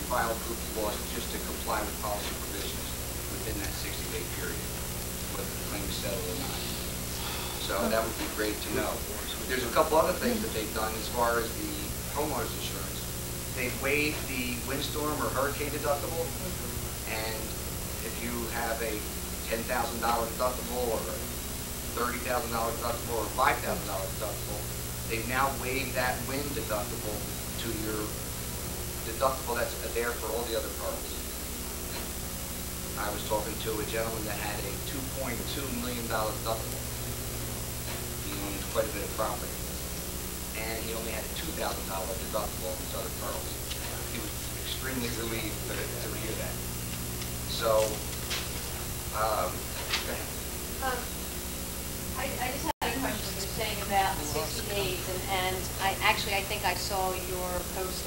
file proof of loss just to comply with policy provisions within that 60-day period, whether the claim is settled or not. So that would be great to know. There's a couple other things that they've done as far as the homeowners insurance. They've waived the windstorm or hurricane deductible, and if you have a $10,000 deductible or a $30,000 deductible or a $5,000 deductible, they've now waived that wind deductible to your deductible that's there for all the other perils. I was talking to a gentleman that had a $2.2 million deductible. He owned quite a bit of property, and he only had a $2,000 deductible on his other perils. He was extremely relieved to hear that. So, go ahead. I just had a question. You're saying about 60 days, and I think I saw your post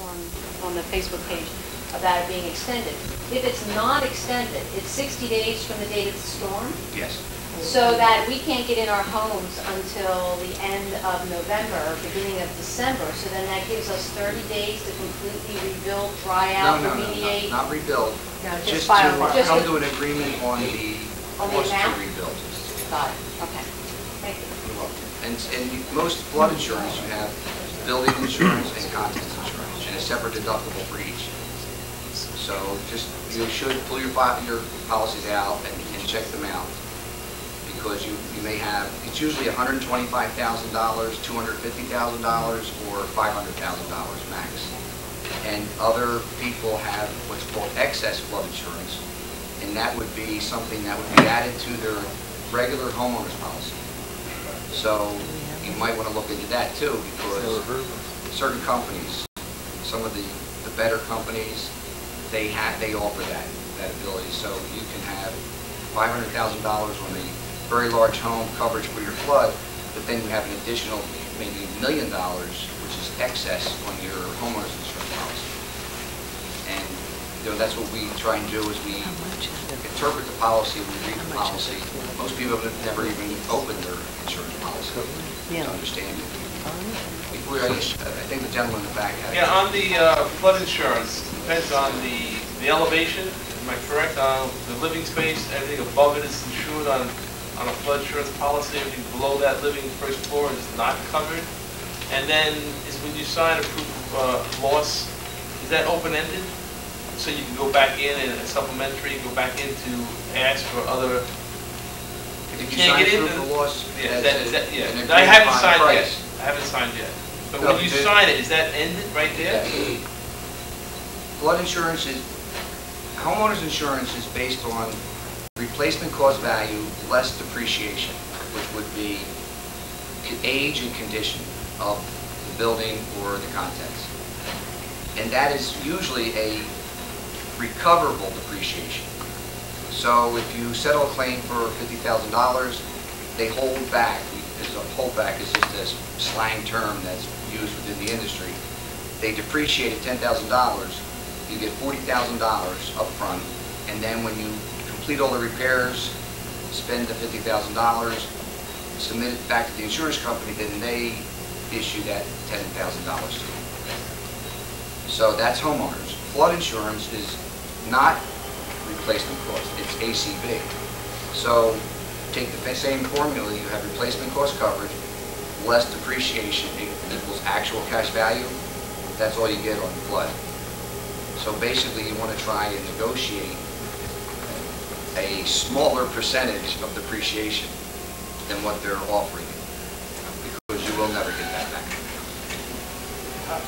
on the Facebook page about it being extended. If it's not extended, it's 60 days from the date of the storm? Yes. So that we can't get in our homes until the end of November or beginning of December. So then that gives us 30 days to completely rebuild, dry out, remediate. No, not rebuild. No, just file. to come to an agreement on the cost to rebuild. Got it. Okay. Thank you. You're welcome. And most flood insurance, you have building insurance and contents insurance, and a separate deductible for each. So you should pull your policies out and check them out, because you may have, it's usually $125,000, $250,000, or $500,000 max. And other people have what's called excess flood insurance, and that would be something that would be added to their regular homeowners policy. So you might want to look into that too, because certain companies, some of the better companies, they offer that ability. So you can have $500,000 on a very large home coverage for your flood, but then you have an additional maybe $1 million, which is excess on your homeowners insurance policy. And that's what we try and do, is we interpret the policy, we read the policy. Most people have never even opened their insurance policy to understand it. Before I think the gentleman in the back had. Yeah, on the flood insurance, depends on the elevation. Am I correct? The living space, everything above it is insured on a flood insurance policy. Everything below that living first floor is not covered. And then when you sign a proof of loss, is that open-ended? So you can go back in and supplementary, go back in to ask for other. If you can't get into the loss, I haven't signed yet. I haven't signed yet. But when you sign it, is that ended right there? Flood insurance homeowners insurance is based on replacement cost value less depreciation, which would be age and condition of the building or the contents. And that is usually a recoverable depreciation. So if you settle a claim for $50,000, they hold back. Holdback is just a slang term that's used within the industry. They depreciate at $10,000. You get $40,000 up front, and then when you complete all the repairs, spend the $50,000, submit it back to the insurance company, then they issue that $10,000 to you. So that's homeowners. Flood insurance is not replacement cost, it's ACV. So take the same formula, you have replacement cost coverage, less depreciation equals actual cash value. That's all you get on flood. So basically you want to try and negotiate a smaller percentage of depreciation than what they're offering you, because you will never get that back.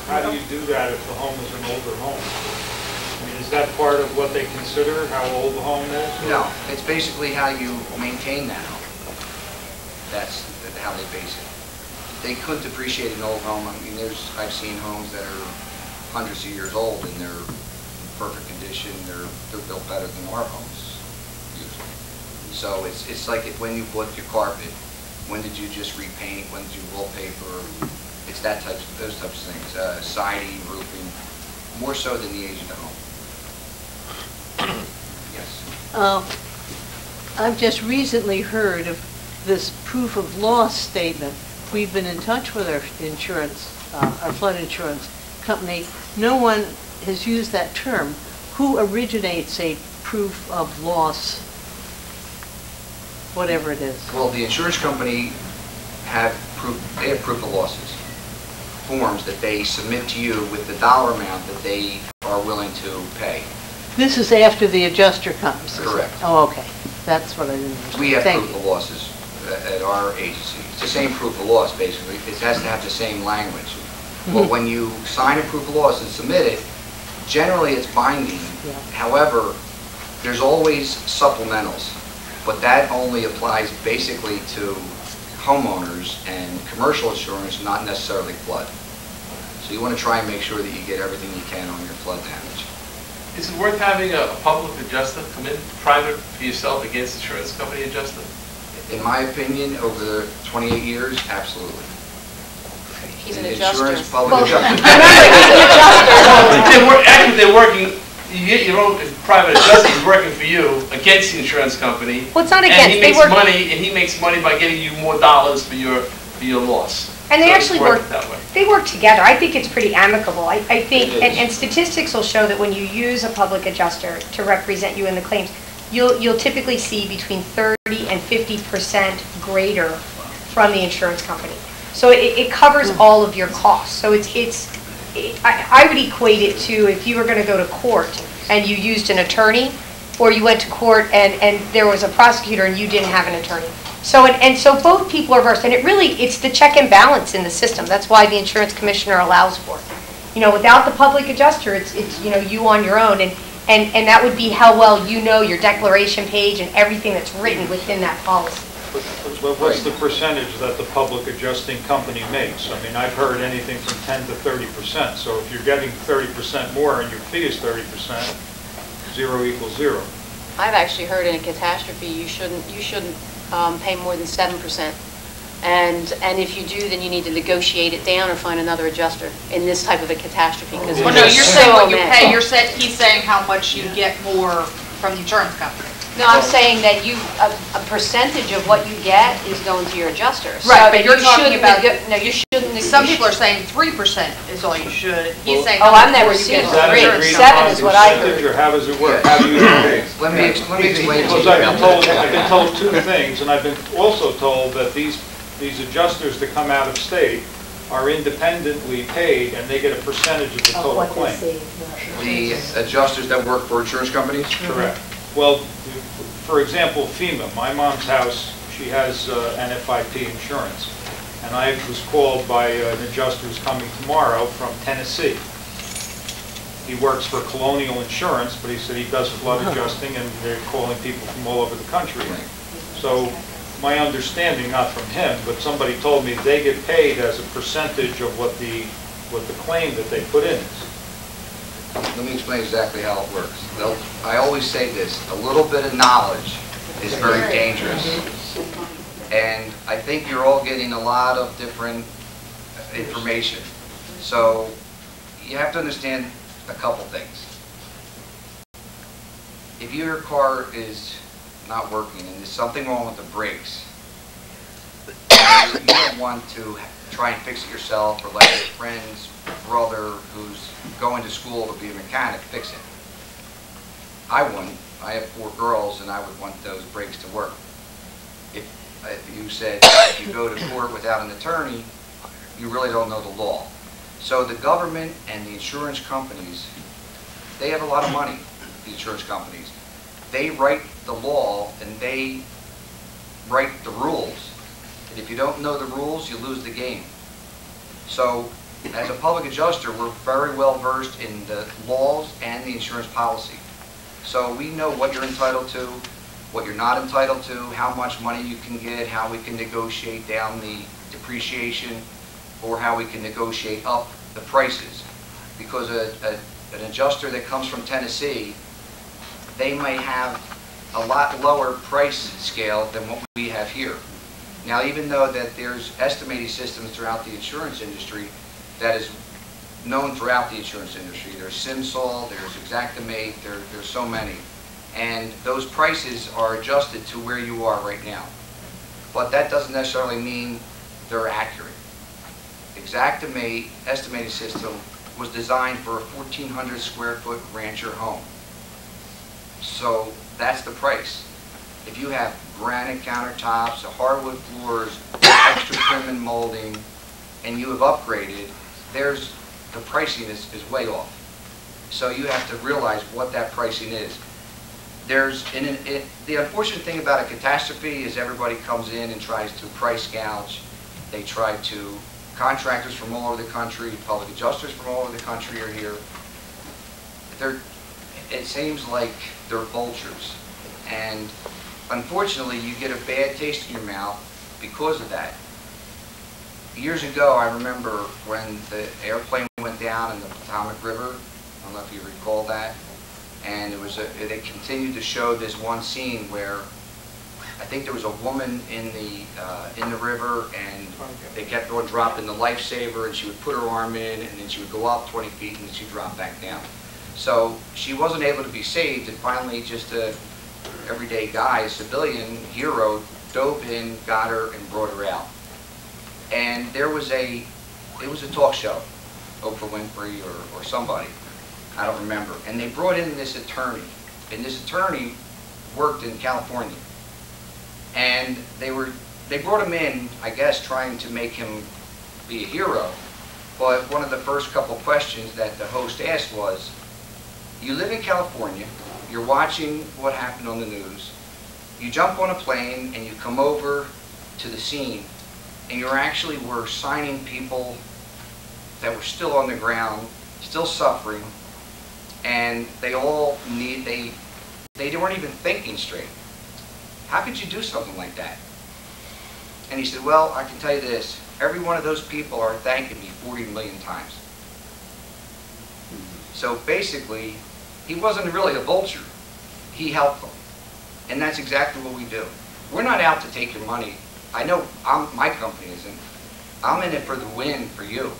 How do you do that if the home is an older home? I mean, is that part of what they consider, how old the home is? Or? No, it's basically how you maintain that home. That's how they base it. They could depreciate an old home. I mean, I've seen homes that are hundreds of years old and they're in perfect condition. They're built better than our homes usually. So it's like when you bought your carpet. When did you just repaint? When did you wallpaper? It's those types of things. Siding, roofing, more so than the age of the home. Yes. I've just recently heard of this proof of loss statement. We've been in touch with our insurance, our flood insurance company. No one has used that term. Who originates a proof of loss, whatever it is? Well, the insurance company they have proof of losses, forms that they submit to you with the dollar amount that they are willing to pay. This is after the adjuster comes? is it? Correct. Oh, okay. That's what I didn't understand. We have Thank proof you. of losses at our agency. It's the same proof of loss, basically. It has to have the same language. But when you sign a proof of loss and submit it, generally it's binding. Yeah. However, there's always supplementals, but that only applies basically to homeowners and commercial insurance, not necessarily flood. So you want to try and make sure that you get everything you can on your flood damage. Is it worth having a public adjuster come in private for yourself against insurance company adjuster? In my opinion, over the 28 years, absolutely. He's an The adjuster. Insurance public adjuster. Actually, they're working, you get your own private adjuster, he's working for you against the insurance company. Well, it's not And against, he they makes work, money, and he makes money by getting you more dollars for your loss. and they So it's actually worth work, it that way. they work together. I think it's pretty amicable. I think, It is. and statistics will show that when you use a public adjuster to represent you in the claims, you'll typically see between 30 and 50% greater from the insurance company. So it covers all of your costs. So I would equate it to if you were going to go to court and you used an attorney, or you went to court and there was a prosecutor and you didn't have an attorney. So, so both people are versed, and it's the check and balance in the system. That's why the insurance commissioner allows for it. You know, without the public adjuster, it's you on your own, and that would be how well you know your declaration page and everything that's written within that policy. But what's the percentage that the public adjusting company makes? I mean, I've heard anything from 10 to 30%. So if you're getting 30% more and your fee is 30%, 0 equals 0. I've actually heard in a catastrophe, you shouldn't pay more than 7%. And if you do, then you need to negotiate it down or find another adjuster in this type of a catastrophe. Because Well, no, you're saying what you pay, he's saying how much you get more from the insurance company. No, I'm saying that a percentage of what you get is going to your adjuster. So Right, but that you're you talking shouldn't about- No, you shouldn't. Some people are saying 3% is all you should. He's saying Oh, how I've much never more you seen get Is from that the three. an insurance agreed company. Seven is what I percentage, heard. or how does it work? How do you get paid? Let me explain to you. Because I've been told two things, and I've been also told that these adjusters that come out of state are independently paid, and they get a percentage of the total claim. The adjusters that work for insurance companies? Correct. Well, for example, FEMA, my mom's house, she has NFIP insurance, and I was called by an adjuster who's coming tomorrow from Tennessee. He works for Colonial Insurance, but he said he does flood adjusting, and they're calling people from all over the country. So my understanding, not from him, but somebody told me they get paid as a percentage of what the claim that they put in is. Let me explain exactly how it works. I always say this, a little bit of knowledge is very dangerous. And I think you're all getting a lot of different information. So you have to understand a couple things. If your car is not working and there's something wrong with the brakes, you don't want to try and fix it yourself or let your friend's brother who's going to school to be a mechanic fix it. I wouldn't. I have 4 girls and I would want those brakes to work. If you said if you go to court without an attorney, you really don't know the law. So the government and the insurance companies, they have a lot of money, the insurance companies. They write the law and they write the rules. And if you don't know the rules, you lose the game. So as a public adjuster, we're very well versed in the laws and the insurance policy. So we know what you're entitled to, what you're not entitled to, how much money you can get, how we can negotiate down the depreciation, or how we can negotiate up the prices. Because an adjuster that comes from Tennessee, they may have a lot lower price scale than what we have here. Now, even though that there's estimating systems throughout the insurance industry that is known throughout the insurance industry. There's Simsol, there's Xactimate, there's so many. And those prices are adjusted to where you are right now. But that doesn't necessarily mean they're accurate. Xactimate estimating system was designed for a 1,400 square foot rancher home. So that's the price. If you have granite countertops, hardwood floors, extra trim and molding, and you have upgraded, the pricing is way off. So you have to realize what that pricing is. The unfortunate thing about a catastrophe is everybody comes in and tries to price gouge. They try to, contractors from all over the country, public adjusters from all over the country are here. It seems like they're vultures. And unfortunately, you get a bad taste in your mouth because of that. Years ago, I remember when the airplane went down in the Potomac River. I don't know if you recall that. And they continued to show this one scene where I think there was a woman in the river, and they kept on dropping the lifesaver, and she would put her arm in, and then she would go up 20 feet, and then she'd drop back down. So she wasn't able to be saved, and finally just a everyday guy, a civilian hero, dove in, got her, and brought her out. And it was a talk show, Oprah Winfrey or somebody, I don't remember. And they brought in this attorney, and this attorney worked in California. And they brought him in, I guess, trying to make him be a hero. But one of the first couple questions that the host asked was, you live in California, you're watching what happened on the news, you jump on a plane and you come over to the scene, and you actually were signing people that were still on the ground, still suffering, and they weren't even thinking straight. How could you do something like that? And he said, well, I can tell you this, every one of those people are thanking me 40 million times. So basically, he wasn't really a vulture. He helped them. And that's exactly what we do. We're not out to take your money. I know my company isn't. I'm in it for the win for you.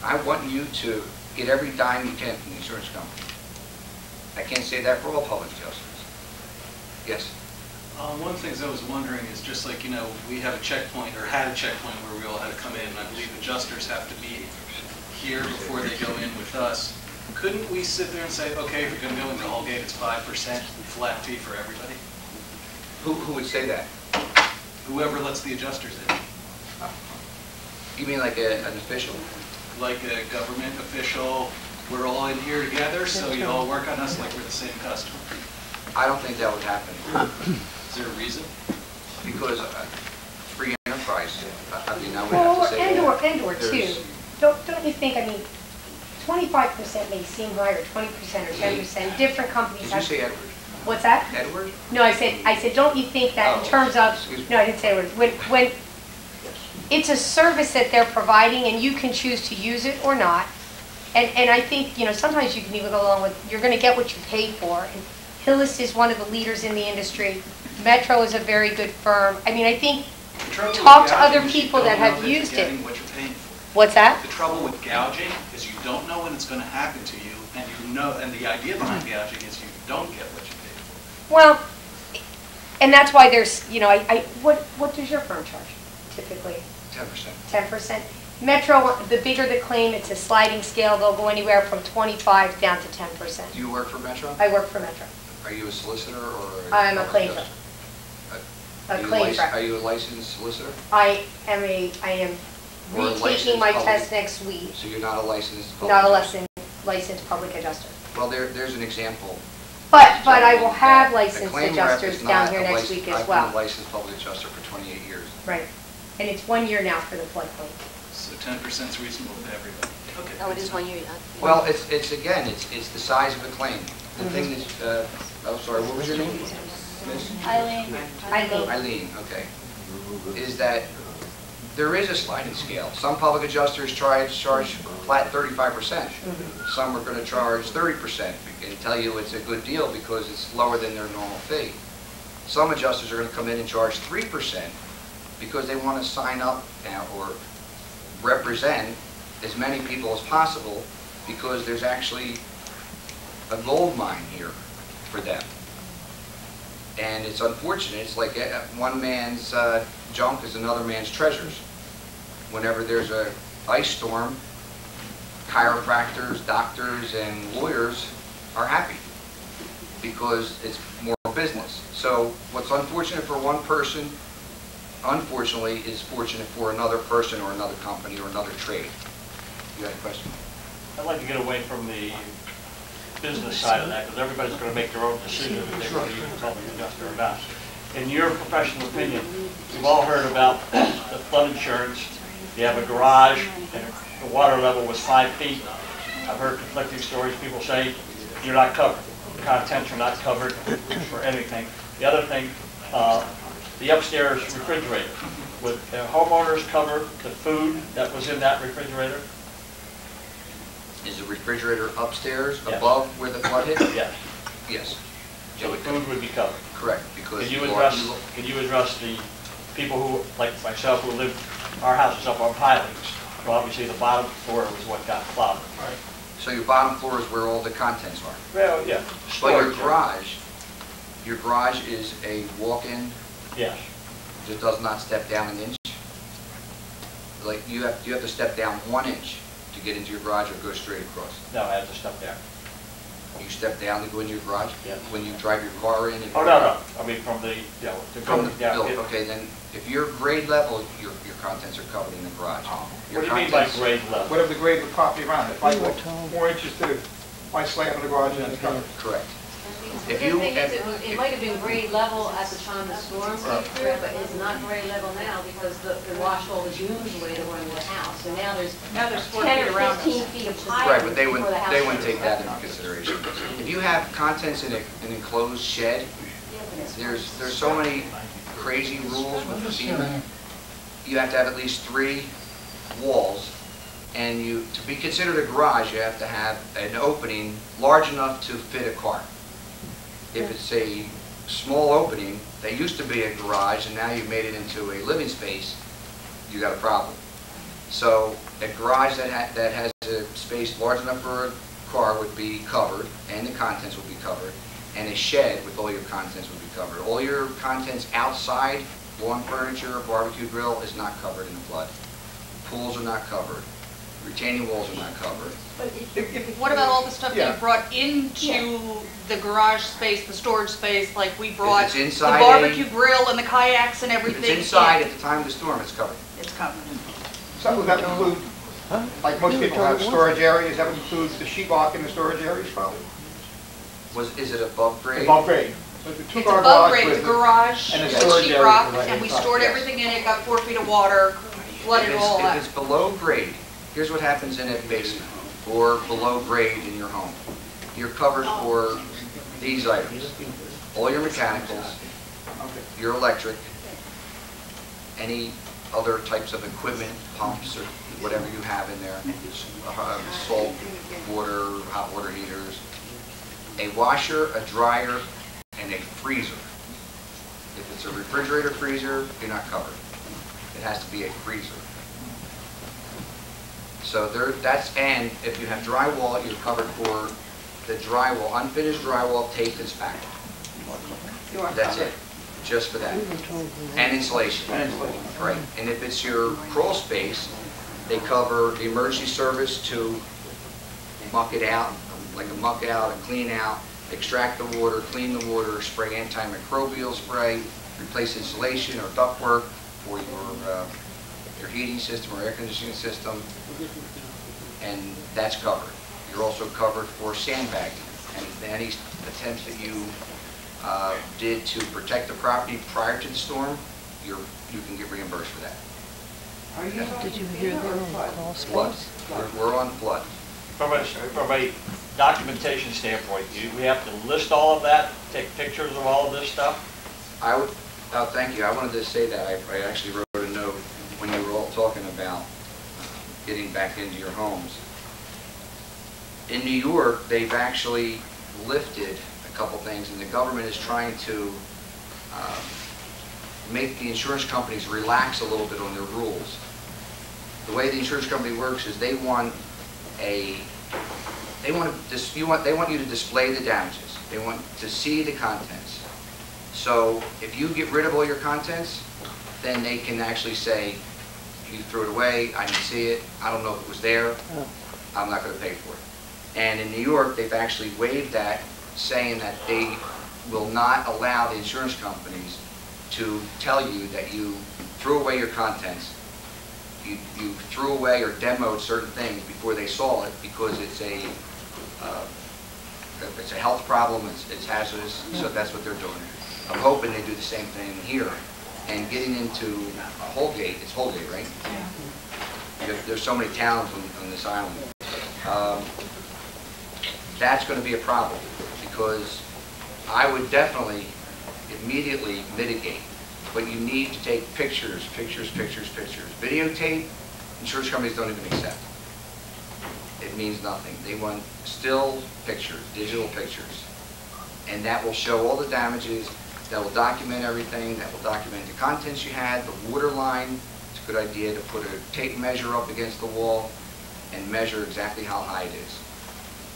I want you to get every dime you can from the insurance company. I can't say that for all public adjusters. Yes? One of the things I was wondering is just like, we have a checkpoint, or had a checkpoint where we all had to come in, and I believe adjusters have to be here before they go in with us. Couldn't we sit there and say, okay, if you're going to go into Allgate, it's 5% flat fee for everybody? Who would say that? Whoever lets the adjusters in. You mean like an official? Like a government official, we're all in here together, so you all work on us like we're the same customer. I don't think that would happen. Is there a reason? Because free enterprise, I mean, I would have to say that. And/or too, don't you think, 25% may seem higher, 20% or 10%, different companies Did have... you say Edward? What's that? Edward? No, I said, don't you think that in terms of... Excuse me. No, I didn't say Edward. When it's a service that they're providing, and you can choose to use it or not, and I think, sometimes you can even go along with, you're going to get what you pay for. And Hillis is one of the leaders in the industry. Metro is a very good firm. I think, talk to other people that have used it. What you're paying for. What's that? The trouble with gouging is you don't know when it's going to happen to you, and the idea behind gouging is you don't get what you pay for. Well, and that's why there's, what does your firm charge typically? 10%. 10%. Metro, the bigger the claim, it's a sliding scale. They'll go anywhere from 25 down to 10%. Do you work for Metro? I work for Metro. Are you a solicitor or? I'm a claims rep. A claims rep. Are you a licensed solicitor? I am Or a retaking licensed my public- test next week. So you're not a licensed public Not a adjuster? licensed public adjuster. Well, there's an example. But I will have A licensed claim rep adjusters is down not here a next licensed- week as I've been a well. licensed public adjuster for 28 years. Right. And it's 1 year now for the floodplain. So 10% is reasonable to everybody. Okay. Oh, it is 1 year. Well, it's the size of the claim. The thing is, oh, sorry, what was your name? Miss? Eileen. Eileen, okay. Is that there is a sliding scale. Some public adjusters charge flat 35%. Some are going to charge 30% and tell you it's a good deal because it's lower than their normal fee. Some adjusters are going to come in and charge 3% because they want to sign up or represent as many people as possible because there's actually a gold mine here for them. And it's unfortunate. It's like one man's junk is another man's treasures. Whenever there's a ice storm, chiropractors, doctors, and lawyers are happy because it's more business. So what's unfortunate for one person, unfortunately, is fortunate for another person or another company or another trade. You had a question? I'd like to get away from the business side of that, because everybody's going to make their own decision if they want to use a public adjuster or not. In your professional opinion, we've all heard about the flood insurance. You have a garage, and the water level was 5 feet. I've heard conflicting stories. People say you're not covered. The contents are not covered for anything. The other thing, the upstairs refrigerator. Would the homeowners cover the food that was in that refrigerator? Is the refrigerator upstairs, Yes. above where the flood hit? Yes. Yes. So the food would be covered. Correct, because Can you address the people who, like myself, who live, our house is up on pilings, so obviously the bottom floor was what got flooded, right? so your bottom floor is where all the contents are. Well, yeah. But Storage, your garage is a walk-in, yes. that does not step down an inch. Like you have to step down 1 inch to get into your garage or go straight across. No, I had to step down. You step down to go into your garage? Yeah. When you drive your car in? Oh, no. I mean, from the, to From go the down. building, okay, then if you're grade level, your contents are covered in the garage. What do you mean by grade level? Whatever the grade of the property around it. If I walk 4 inches to my slab in the garage, and it's covered. Correct. The thing is, it might have been grade level at the time the storm came through, but it's not grade level now because the wash hole is usually the one in the house. So now there's 4 10 feet or around 15 us. feet of Right, piling but they before the house. wouldn't take that into consideration. If you have contents in an enclosed shed, there's so many crazy rules with FEMA. You have to have at least 3 walls, and to be considered a garage, you have to have an opening large enough to fit a car. If it's a small opening, that used to be a garage, and now you've made it into a living space, you got a problem. So a garage that has a space large enough for a car would be covered, and the contents would be covered, and a shed with all your contents would be covered. All your contents outside, lawn furniture, barbecue grill, is not covered in the flood. Pools are not covered. Retaining walls are not covered. What about all the stuff that Yeah. you brought into the garage space, the storage space, like we brought it's the inside barbecue grill and the kayaks and If everything? it's inside at the time of the storm, it's covered. It's covered. Some would that include, like most people have storage areas, that would include the sheetrock in the storage areas probably? Is it above grade? Above grade. So the It's two-car above garage grade, with the garage, and the with storage area sheetrock, right and we inside, stored yes. everything in it, got 4 feet of water, flooded it all If out. it's below grade, here's what happens in a basement or below grade in your home. You're covered for these items. All your mechanicals, your electric, any other types of equipment, pumps or whatever you have in there, salt, water, hot water heaters, a washer, a dryer, and a freezer. If it's a refrigerator freezer, you're not covered. It has to be a freezer. So and if you have drywall, you're covered for the drywall, unfinished drywall, taped and spackled. That's it, just for that. And insulation. Right. And if it's your crawl space, they cover the emergency service to muck it out, like a muck out, a clean out, extract the water, clean the water, spray antimicrobial spray, replace insulation or ductwork for your heating system or air conditioning system, and that's covered. You're also covered for sandbagging, and any attempts that you did to protect the property prior to the storm, you can get reimbursed for that. Did you hear that on crawl Flood. space? We're on flood. From a documentation standpoint, we have to list all of that, take pictures of all of this stuff? Thank you. I wanted to say that. I actually wrote a note when you were all talking about getting back into your homes. In New York, they've actually lifted a couple things, and the government is trying to make the insurance companies relax a little bit on their rules. The way the insurance company works is they want you to display the damages. They want to see the contents. So if you get rid of all your contents, then they can actually say, you threw it away, I didn't see it, I don't know if it was there. I'm not going to pay for it. And in New York, they've actually waived that, saying that they will not allow the insurance companies to tell you that you threw away your contents, you threw away or demoed certain things before they saw it, because it's a health problem, it's hazardous, so that's what they're doing. I'm hoping they do the same thing here. And getting into Holgate, it's Holgate, right? Yeah. There's so many towns on this island. That's going to be a problem, because I would definitely immediately mitigate, but you need to take pictures. Videotape, insurance companies don't even accept. It means nothing. They want still pictures, digital pictures. And that will show all the damages, that will document everything, that will document the contents you had, the water line. It's a good idea to put a tape measure up against the wall and measure exactly how high it is,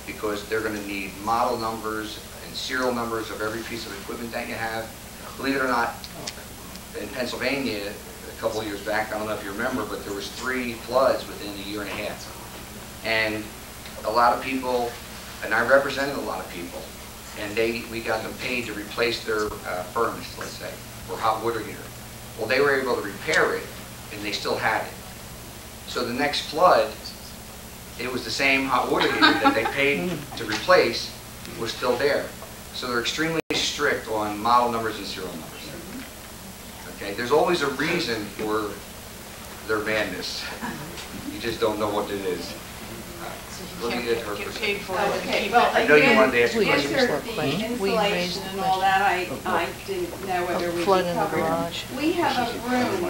because they're going to need model numbers and serial numbers of every piece of equipment that you have. Believe it or not, in Pennsylvania, a couple of years back, I don't know if you remember, but there was 3 floods within a year and a half. And a lot of people, and I represented a lot of people, and we got them paid to replace their furnace, let's say, or hot water heater. Well, they were able to repair it, and they still had it. So the next flood, it was the same hot water heater that they paid to replace was still there. So they're extremely strict on model numbers and serial numbers. Okay, there's always a reason for their madness. You just don't know what it is. Let me get her perspective. Okay, well, I know you wanted to ask a answer question. the insulation and all that, I didn't know whether we Flood in the covered. garage. We have a room,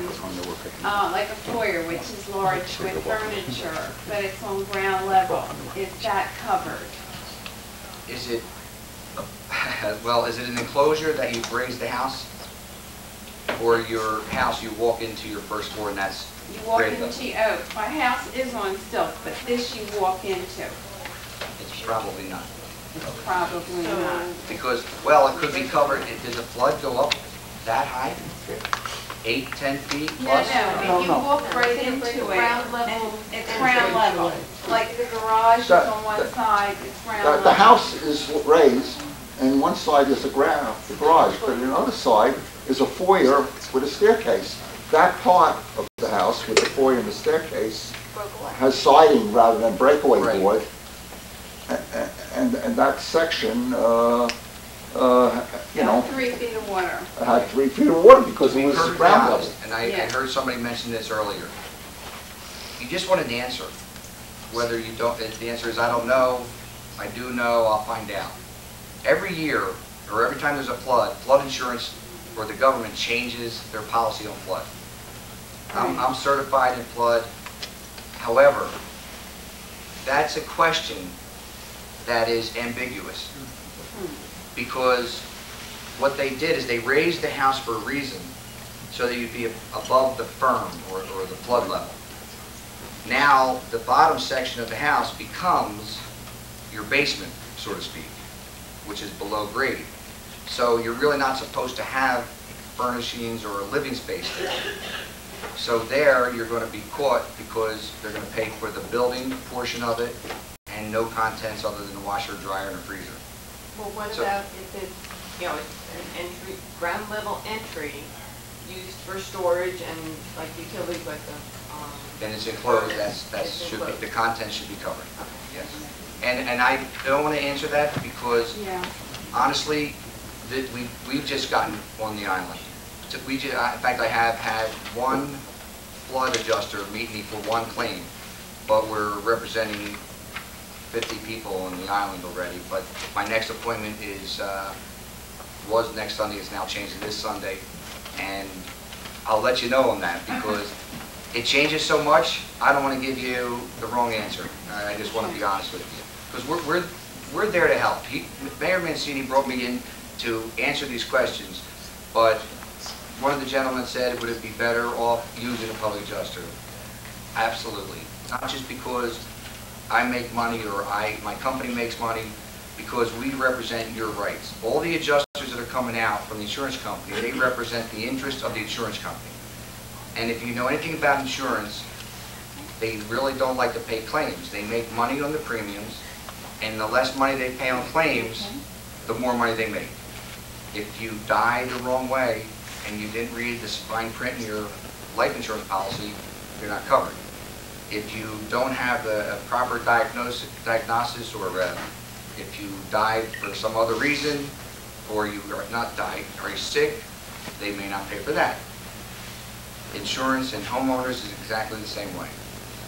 like a foyer, which is large with furniture, but it's on ground level. Is that covered? Is it, well, is it an enclosure that you've raised the house? Or your house, you walk into your first floor and that's You walk grade level? into, my house is on stilts, but this you walk into. It's probably not. Probably not. Because, well, it could be covered. Did the flood go up that high? 8, 10 feet No, plus? no, you walk right into it, and it's ground level. Like the garage is on one side, it's ground level. The house is raised, and one side is the garage, but on the other side is a foyer with a staircase. That part of the house with the foyer and the staircase has siding rather than breakaway board, and that section, you know, 3 feet of water. had 3 feet of water because it was Heard ground about level. it, and I heard somebody mention this earlier. You just want an answer. Whether you don't, the answer is I don't know, I do know, I'll find out. Every year, or every time there's a flood insurance or the government changes their policy on flood. I'm certified in flood. However, that's a question that is ambiguous. Because what they did is they raised the house for a reason, so that you'd be above the firm or the flood level. Now, the bottom section of the house becomes your basement, so to speak, which is below grade. So you're really not supposed to have furnishings or a living space there. So there, you're going to be caught because they're going to pay for the building portion of it and no contents other than a washer, dryer, and a freezer. Well, what So- about if it's, you know, it's an entry, ground level entry used for storage and like utilities like the, Then it's enclosed, should be, the contents should be covered, yes. And I don't want to answer that because honestly, we've just gotten on the island. In fact, I have had one flood adjuster meet me for one claim, but we're representing 50 people on the island already. But my next appointment was next Sunday, it's now changed to this Sunday, and I'll let you know on that because it changes so much. I don't want to give you the wrong answer. I just want to be honest with you because we're there to help. Mayor Mancini brought me in to answer these questions, but one of the gentlemen said, would it be better off using a public adjuster? Absolutely. Not just because I make money or my company makes money, because we represent your rights. All the adjusters that are coming out from the insurance company, they represent the interest of the insurance company. And if you know anything about insurance, they really don't like to pay claims. They make money on the premiums, and the less money they pay on claims, the more money they make. If you die the wrong way and you didn't read the fine print in your life insurance policy, you're not covered. If you don't have a proper diagnosis, or if you died for some other reason, or you are not died, are you sick, they may not pay for that. Insurance and homeowners is exactly the same way.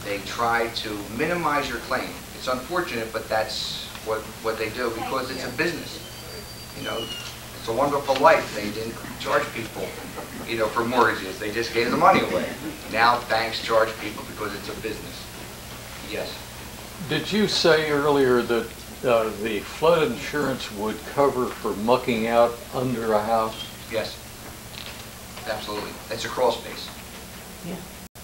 They try to minimize your claim. It's unfortunate, but that's what they do because it's a business. You know, it's a wonderful life. They didn't charge people, you know, for mortgages. They just gave the money away. Now banks charge people because it's a business. Yes. Did you say earlier that the flood insurance would cover for mucking out under a house? Yes. Absolutely. That's a crawl space. Yeah.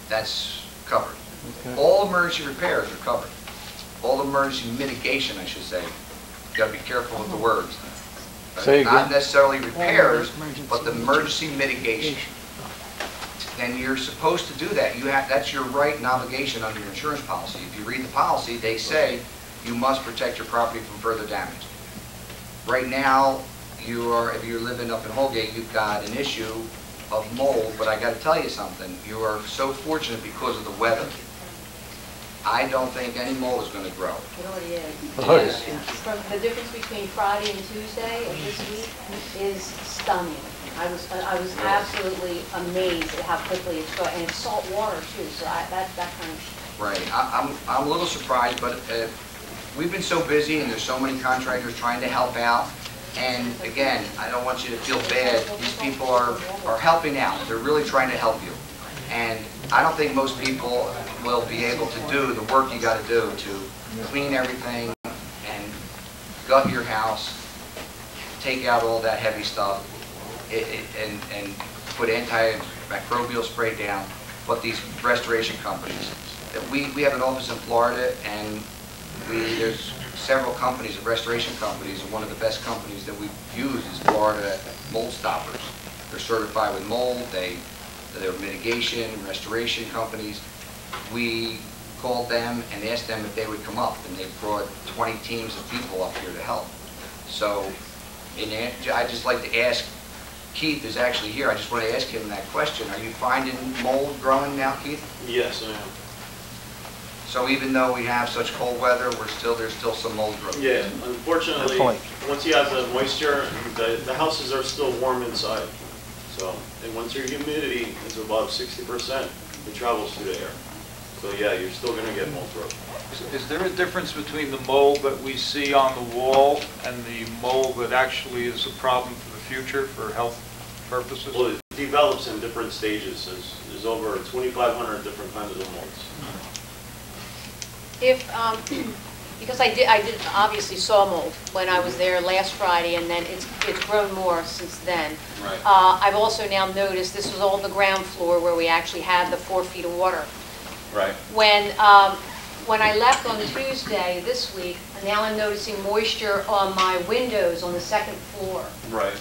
That's covered. Okay. All emergency repairs are covered. All emergency mitigation, I should say. You got to be careful with the words. Say again? Not necessarily repairs, but the emergency mitigation. And you're supposed to do that. That's your right and obligation under your insurance policy. If you read the policy, they say you must protect your property from further damage. Right now, if you're living up in Holgate, you've got an issue of mold, but I got to tell you something. You are so fortunate because of the weather. I don't think any mold is going to grow. It already is. Oh, It is. The difference between Friday and Tuesday of this week is stunning. I was absolutely amazed at how quickly it's going, and it's salt water too. So that kind of. Right. I'm a little surprised, but we've been so busy, and there's so many contractors trying to help out. And again, I don't want you to feel bad. These people are helping out. They're really trying to help you. And I don't think most people will be able to do the work you got to do to clean everything and gut your house, take out all that heavy stuff, and put antimicrobial spray down. But these restoration companies, we have an office in Florida, and there's several companies, restoration companies, and one of the best companies that we use is Florida Mold Stoppers. They're certified with mold. They're mitigation and restoration companies. We called them and asked them if they would come up, and they brought 20 teams of people up here to help. So, I just like to ask, Keith is actually here. I just want to ask him that question. Are you finding mold growing now, Keith? Yes, I am. So even though we have such cold weather, there's still some mold growth. Yeah, unfortunately, once you have the moisture, the houses are still warm inside. So, and once your humidity is above 60%, it travels through the air. So yeah, you're still going to get mold growth. Is there a difference between the mold that we see on the wall and the mold that actually is a problem for the future for health purposes? Well, it develops in different stages. There's over 2,500 different kinds of molds. Because I did obviously saw mold when I was there last Friday, and then it's grown more since then. Right. I've also now noticed this was all the ground floor where we actually had the 4 feet of water. Right. When I left on Tuesday this week, now I'm noticing moisture on my windows on the 2nd floor. Right.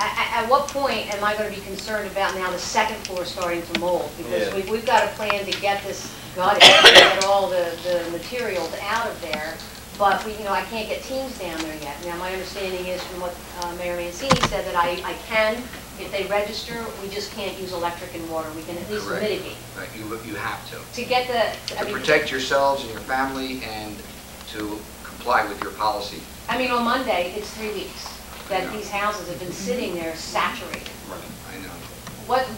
At what point am I going to be concerned about now the 2nd floor starting to mold? Because we've got a plan to get this gutted, to get all the materials out of there, but I can't get teams down there yet. Now my understanding is from what Mayor Mancini said that I can, if they register, we just can't use electric and water. We can at least mitigate. Right. You have to. To get to protect yourselves and your family and to comply with your policy. I mean, on Monday, it's 3 weeks that these houses have been sitting there saturated. Right, I know.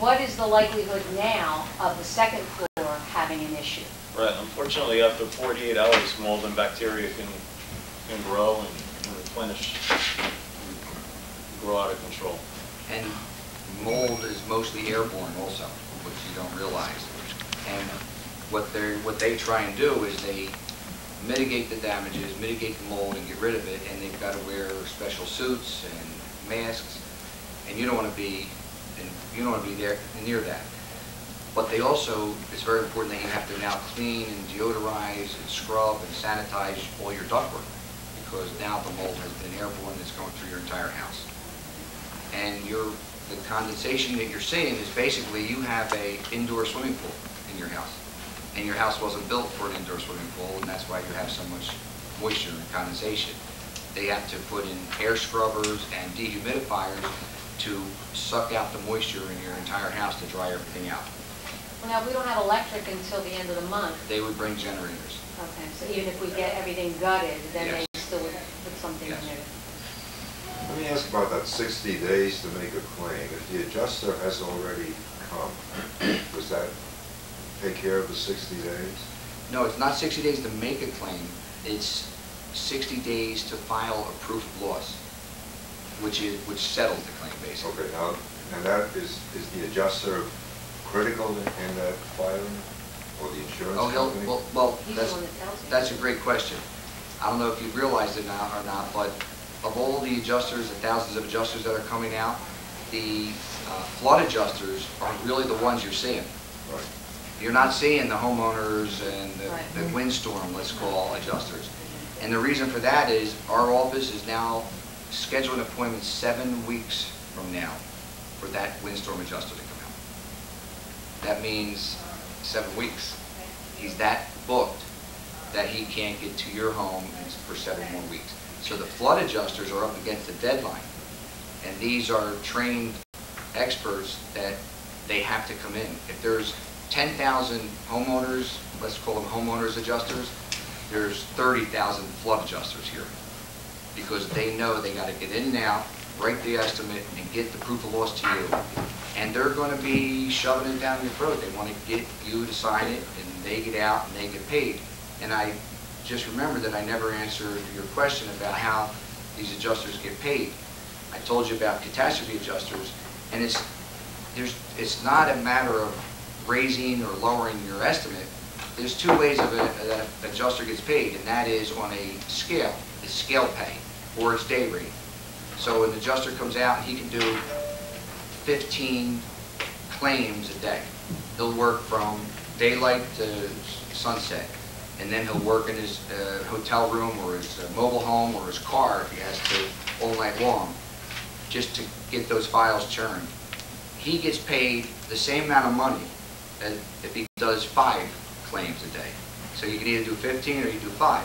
What is the likelihood now of the 2nd floor having an issue? Right. Unfortunately, after 48 hours, mold and bacteria can grow and replenish, and grow out of control. And mold is mostly airborne also, which you don't realize. And what they try and do is they mitigate the damages, mitigate the mold, and get rid of it. And they've got to wear special suits and masks, and you don't want to be there near that. But they also, it's very important that you have to now clean and deodorize and scrub and sanitize all your ductwork, because now the mold has been airborne, it's going through your entire house. And the condensation that you're seeing is basically you have a indoor swimming pool in your house. And your house wasn't built for an indoor swimming pool, and that's why you have so much moisture and condensation. They have to put in air scrubbers and dehumidifiers to suck out the moisture in your entire house to dry everything out. Well, now, we don't have electric until the end of the month. They would bring generators. Okay, so even if we get everything gutted, then Yes. they still would put something in Yes. there. Let me ask about that 60 days to make a claim. If the adjuster has already come, does that take care of the 60 days? No, it's not 60 days to make a claim. It's 60 days to file a proof of loss, which settles the claim, basically. Okay, now, and that is the adjuster critical in that filing, or the insurance company? Well, He's the one that tells me. that's a great question. I don't know if you've realized it now or not, but of all the adjusters, the thousands of adjusters that are coming out, the flood adjusters are really the ones you're seeing. Right. You're not seeing the homeowners and Right. the windstorm, let's call, adjusters. And the reason for that is our office is now scheduling appointments 7 weeks from now for that windstorm adjuster to come out. That means 7 weeks. He's that booked that he can't get to your home for 7 more weeks. So the flood adjusters are up against the deadline. And these are trained experts that they have to come in. If there's 10,000 homeowners, let's call them homeowners adjusters, there's 30,000 flood adjusters here. Because they know they got to get in and out, write the estimate, and get the proof of loss to you. And they're going to be shoving it down your throat. They want to get you to sign it, and they get out and they get paid. And I just remember that I never answered your question about how these adjusters get paid. I told you about catastrophe adjusters, and it's not a matter of raising or lowering your estimate. There's 2 ways that an adjuster gets paid, and that is on a scale. It's scale pay, or it's day rate. So an adjuster comes out and he can do 15 claims a day. He'll work from daylight to sunset, and then he'll work in his hotel room or his mobile home or his car if he has to all night long, just to get those files churned. He gets paid the same amount of money as if he does 5 claims a day. So you can either do 15 or you do 5.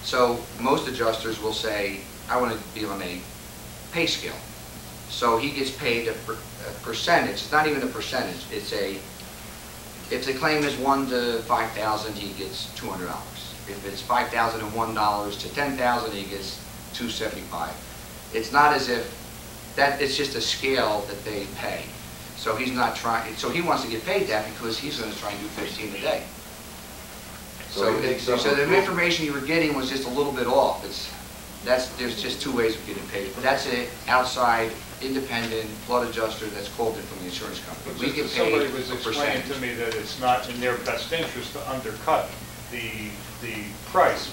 So most adjusters will say, I want to be on a pay scale. So he gets paid a percentage. It's not even a percentage. It's if the claim is $1 to $5,000, he gets $200. If it's $5,001 to $10,000, he gets $275. It's not as if that. It's just a scale that they pay. So he's not trying. So he wants to get paid that because he's going to try and do 15 a day. So the information you were getting was just a little bit off. There's just 2 ways of getting paid. But that's an outside, independent flood adjuster that's called in from the insurance company. We get paid Somebody was a explaining percentage. to me that it's not in their best interest to undercut the price,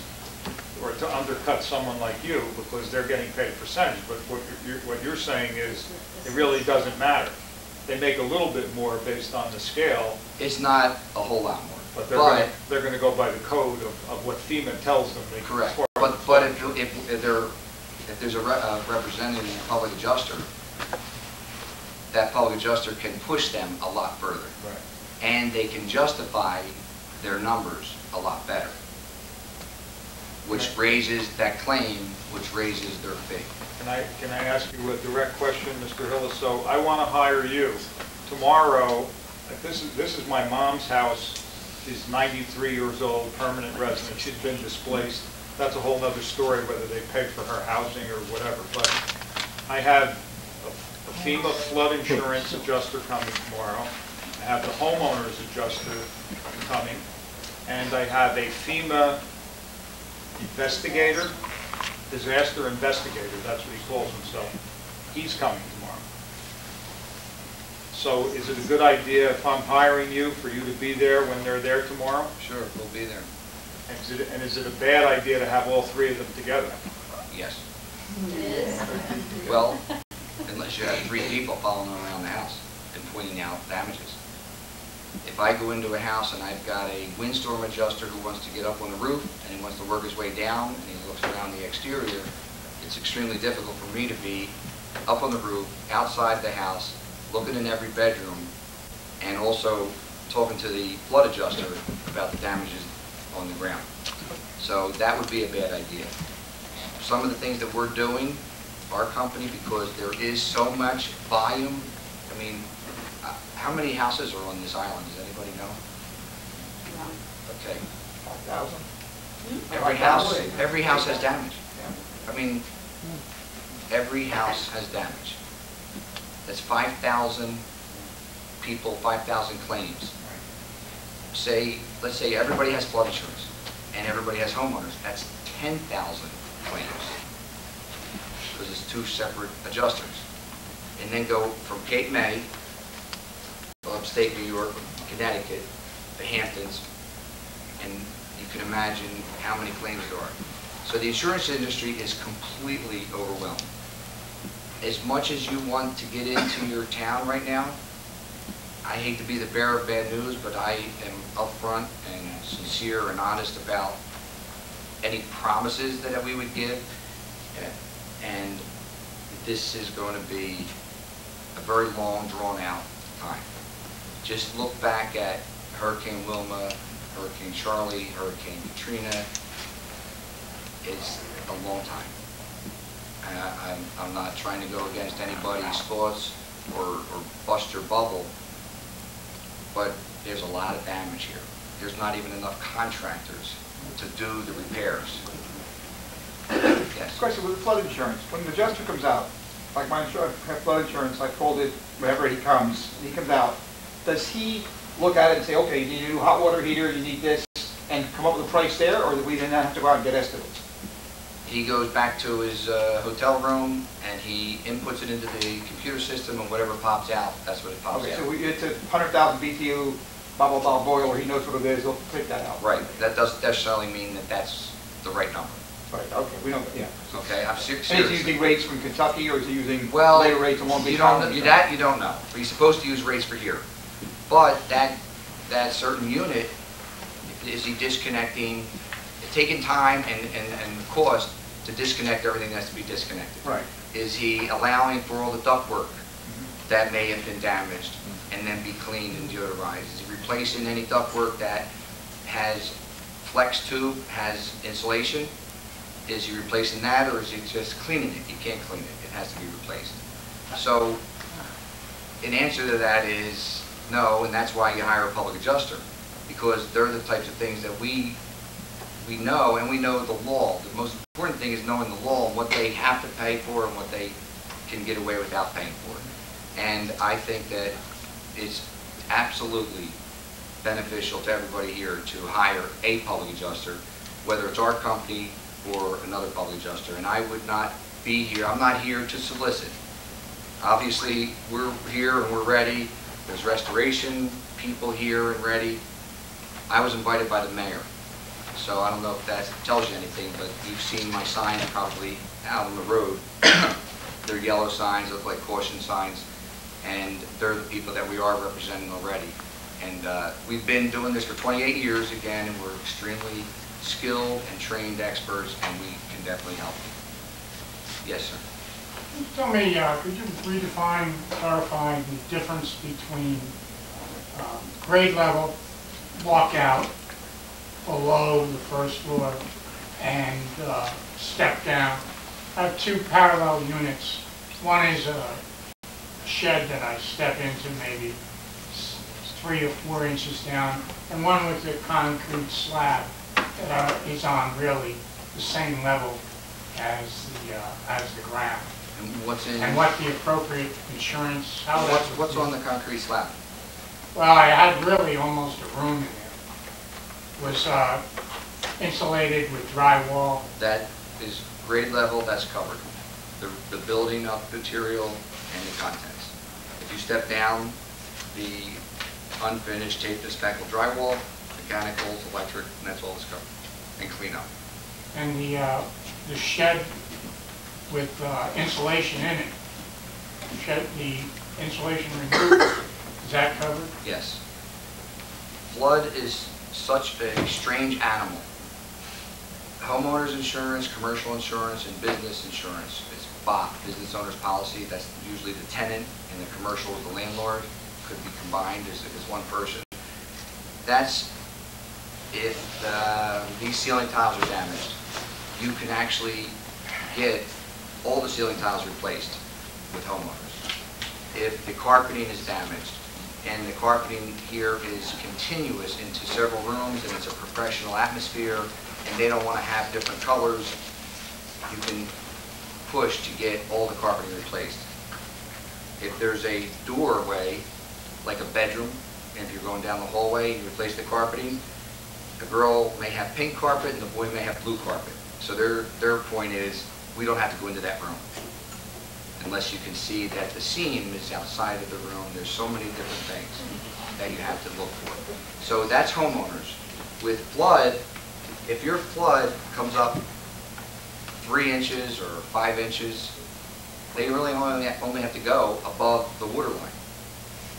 or to undercut someone like you, because they're getting paid a percentage. But what you're saying is, it really doesn't matter. They make a little bit more based on the scale. It's not a whole lot more. But they're going to go by the code of what FEMA tells them. They can Correct. afford. But if there's a representative and a public adjuster, that public adjuster can push them a lot further. Right. And they can justify their numbers a lot better, which raises that claim, which raises their fee. Can I ask you a direct question, Mr. Hillis? So I want to hire you tomorrow. This is my mom's house. She's 93 years old, permanent resident. She's been displaced. That's a whole other story, whether they pay for her housing or whatever. But I have a FEMA flood insurance adjuster coming tomorrow. I have the homeowners adjuster coming. And I have a FEMA investigator, disaster investigator, that's what he calls himself. He's coming tomorrow. So is it a good idea if I'm hiring you for you to be there when they're there tomorrow? Sure, we'll be there. And is it a bad idea to have all 3 of them together? Yes. It is. Well, unless you have 3 people following around the house and pointing out damages. If I go into a house and I've got a windstorm adjuster who wants to get up on the roof and he wants to work his way down and he looks around the exterior, it's extremely difficult for me to be up on the roof, outside the house, looking in every bedroom, and also talking to the flood adjuster about the damages on the ground. So that would be a bad idea. Some of the things that we're doing, our company, because there is so much volume, I mean, how many houses are on this island? Does anybody know? Okay. 5,000? Every house has damage. I mean, every house has damage. That's 5,000 people, 5,000 claims. Let's say everybody has flood insurance and everybody has homeowners. That's 10,000 claims because it's two separate adjusters. And then go from Cape May, upstate New York, Connecticut, the Hamptons, and you can imagine how many claims there are. So the insurance industry is completely overwhelmed. As much as you want to get into your town right now, I hate to be the bearer of bad news, but I am upfront and sincere and honest about any promises that we would give. And this is going to be a very long, drawn-out time. Just look back at Hurricane Wilma, Hurricane Charlie, Hurricane Katrina. It's a long time. I'm not trying to go against anybody's thoughts or bust your bubble, but there's a lot of damage here. There's not even enough contractors to do the repairs. Yes. Question with the flood insurance. When the adjuster comes out, like my insurance, I have flood insurance, I called it whenever he comes out, does he look at it and say, okay, you need a new hot water heater, you need this, and come up with a price there, or do we then have to go out and get estimates? He goes back to his hotel room and he inputs it into the computer system, and whatever pops out, that's what it pops out. Okay, so it's a 100,000 BTU, blah, blah, blah boiler, he knows what it is, he'll take that out. Right. That doesn't necessarily mean that that's the right number. Right, okay, we don't, yeah. Okay, I'm serious. And is he using rates from Kentucky, or is he using Well, later rates in Long Beach? you don't know, that you don't know. He's supposed to use rates for here. But that certain unit, is he disconnecting, taking time and cost to disconnect everything that has to be disconnected? Right. Is he allowing for all the ductwork that may have been damaged and then be cleaned and deodorized? Is he replacing any ductwork that has flex tube, has insulation? Is he replacing that, or is he just cleaning it? You can't clean it. It has to be replaced. So an answer to that is no, and that's why you hire a public adjuster, because they're the types of things that we know, and we know the law. The most important thing is knowing the law and what they have to pay for and what they can get away without paying for. And I think that it's absolutely beneficial to everybody here to hire a public adjuster, whether it's our company or another public adjuster. And I would not be here, I'm not here to solicit. Obviously, we're here and we're ready. There's restoration people here and ready. I was invited by the mayor. So I don't know if that tells you anything, but you've seen my signs probably out on the road. They're yellow signs, look like caution signs, and they're the people that we are representing already. And we've been doing this for 28 years again, and we're extremely skilled and trained experts, and we can definitely help you. Yes, sir. Tell me, could you redefine, clarify the difference between grade level, walkout, below the first floor, and step down? I have two parallel units. One is a shed that I step into maybe 3 or 4 inches down, and one with a concrete slab that is on really the same level as the ground. And what's in? And what the appropriate insurance? How what's on the concrete slab? Well, I had really almost a room in there. It was insulated with drywall. That is grade level. That's covered. The building up material and the contents. If you step down, the unfinished taped and spackled drywall, mechanicals, electric, and that's all that's covered, and clean up. And the shed with insulation in it, the insulation removed, is that covered? Yes. Flood is such a strange animal. Homeowners insurance, commercial insurance, and business insurance, BOP, business owner's policy. That's usually the tenant, and the commercial is the landlord. Could be combined as one person. That's if these ceiling tiles are damaged. You can actually get all the ceiling tiles replaced with homeowners. If the carpeting is damaged, and the carpeting here is continuous into several rooms, and it's a professional atmosphere, and they don't want to have different colors, you can push to get all the carpeting replaced. If there's a doorway, like a bedroom, and if you're going down the hallway and you replace the carpeting, the girl may have pink carpet and the boy may have blue carpet. So their point is, we don't have to go into that room unless you can see that the seam is outside of the room. There's so many different things that you have to look for. So that's homeowners. With flood, if your flood comes up 3 inches or 5 inches, they really only have to go above the water line.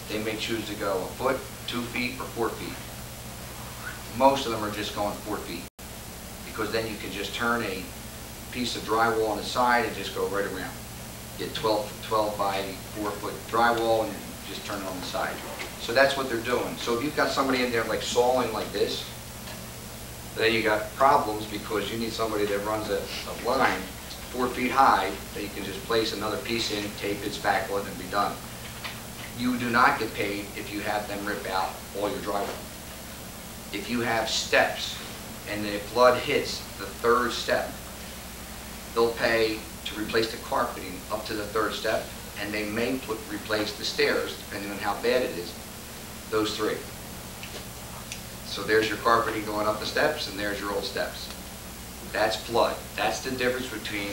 They may choose to go a foot, 2 feet, or 4 feet. Most of them are just going 4 feet, because then you can just turn a piece of drywall on the side and just go right around. Get 12 by 4 foot drywall and just turn it on the side. So that's what they're doing. So if you've got somebody in there like sawing like this, then you got problems, because you need somebody that runs a line 4 feet high that you can just place another piece in, tape its backwood, and be done. You do not get paid if you have them rip out all your drywall. If you have steps and the flood hits the 3rd step, they'll pay to replace the carpeting up to the 3rd step, and they may replace the stairs, depending on how bad it is, those 3. So there's your carpeting going up the steps, and there's your old steps. That's flood. That's the difference between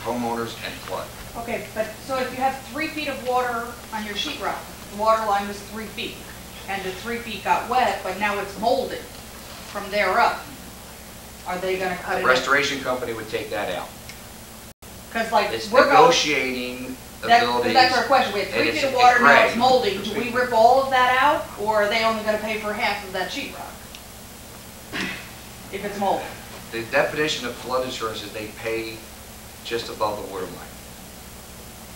homeowners and flood. Okay, but so if you have 3 feet of water on your sheetrock, the water line was 3 feet, and the 3 feet got wet, but now it's molded from there up, are they going to cut it? A restoration company would take that out. Because like It's we're negotiating abilities. That's our question. We have 3 feet of water, now it's molding. Do we rip all of that out, or are they only going to pay for half of that sheetrock if it's molded? The definition of flood insurance is they pay just above the water line.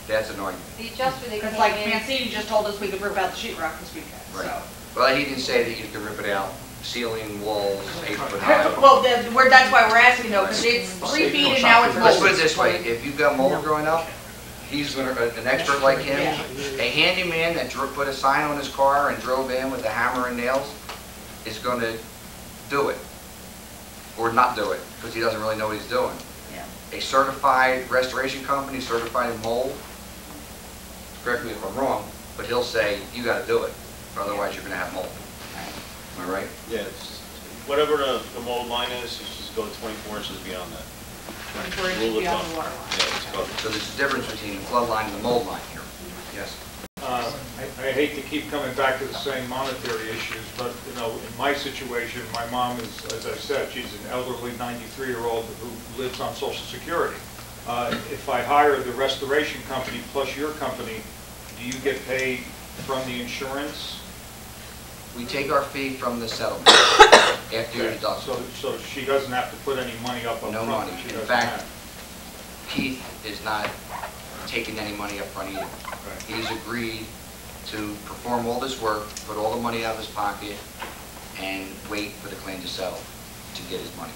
That's an argument. The adjuster they Because like Mancini just told us we could rip out the sheetrock this weekend. Right. So. Well, he didn't say that you could rip it out. Ceiling, walls, 8 foot high. Well, that's why we're asking though, because it's 3 feet and now it's molded. Let's put it this way: if you've got mold growing up, he's an expert like him. A handyman that put a sign on his car and drove in with a hammer and nails is going to do it, or not do it, because he doesn't really know what he's doing. A certified restoration company, certified in mold, correct me if I'm wrong, but he'll say, you got to do it, or otherwise you're going to have mold. Am I right? Yeah, it's, whatever the mold line is, you just go 24 inches beyond that. 24 inches beyond the water line. Yeah, it's covered. So there's a difference between the flood line and the mold line here. Yes? I hate to keep coming back to the same monetary issues, but, you know, in my situation, my mom is, as I said, she's an elderly 93-year-old who lives on Social Security. If I hire the restoration company plus your company, do you get paid from the insurance? We take our fee from the settlement after your deductible. So she doesn't have to put any money up front? No money. In fact, Keith is not taking any money up front either. Right. He's agreed to perform all this work, put all the money out of his pocket, and wait for the claim to settle to get his money,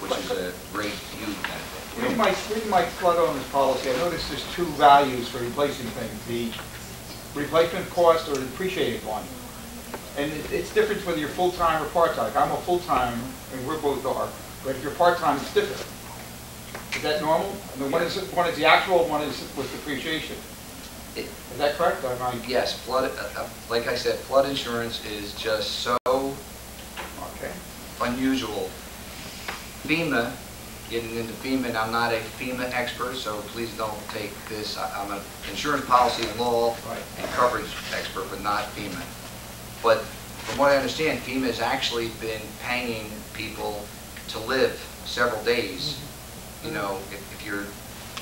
which is a great, huge benefit. Reading my flood owner's policy, I noticed there's 2 values for replacing things: the replacement cost or the depreciated one. And it's different whether you're full-time or part-time. Like I'm a full-time, and we're both are. But if you're part-time, it's different. Is that normal? I mean, one is the actual, one is with depreciation. Is that correct? Yes, flood. Like I said, flood insurance is just so unusual. FEMA, getting into FEMA, and I'm not a FEMA expert, so please don't take this. I'm an insurance policy and law and coverage expert, but not FEMA. But from what I understand, FEMA has actually been paying people to live several days, you know, if you're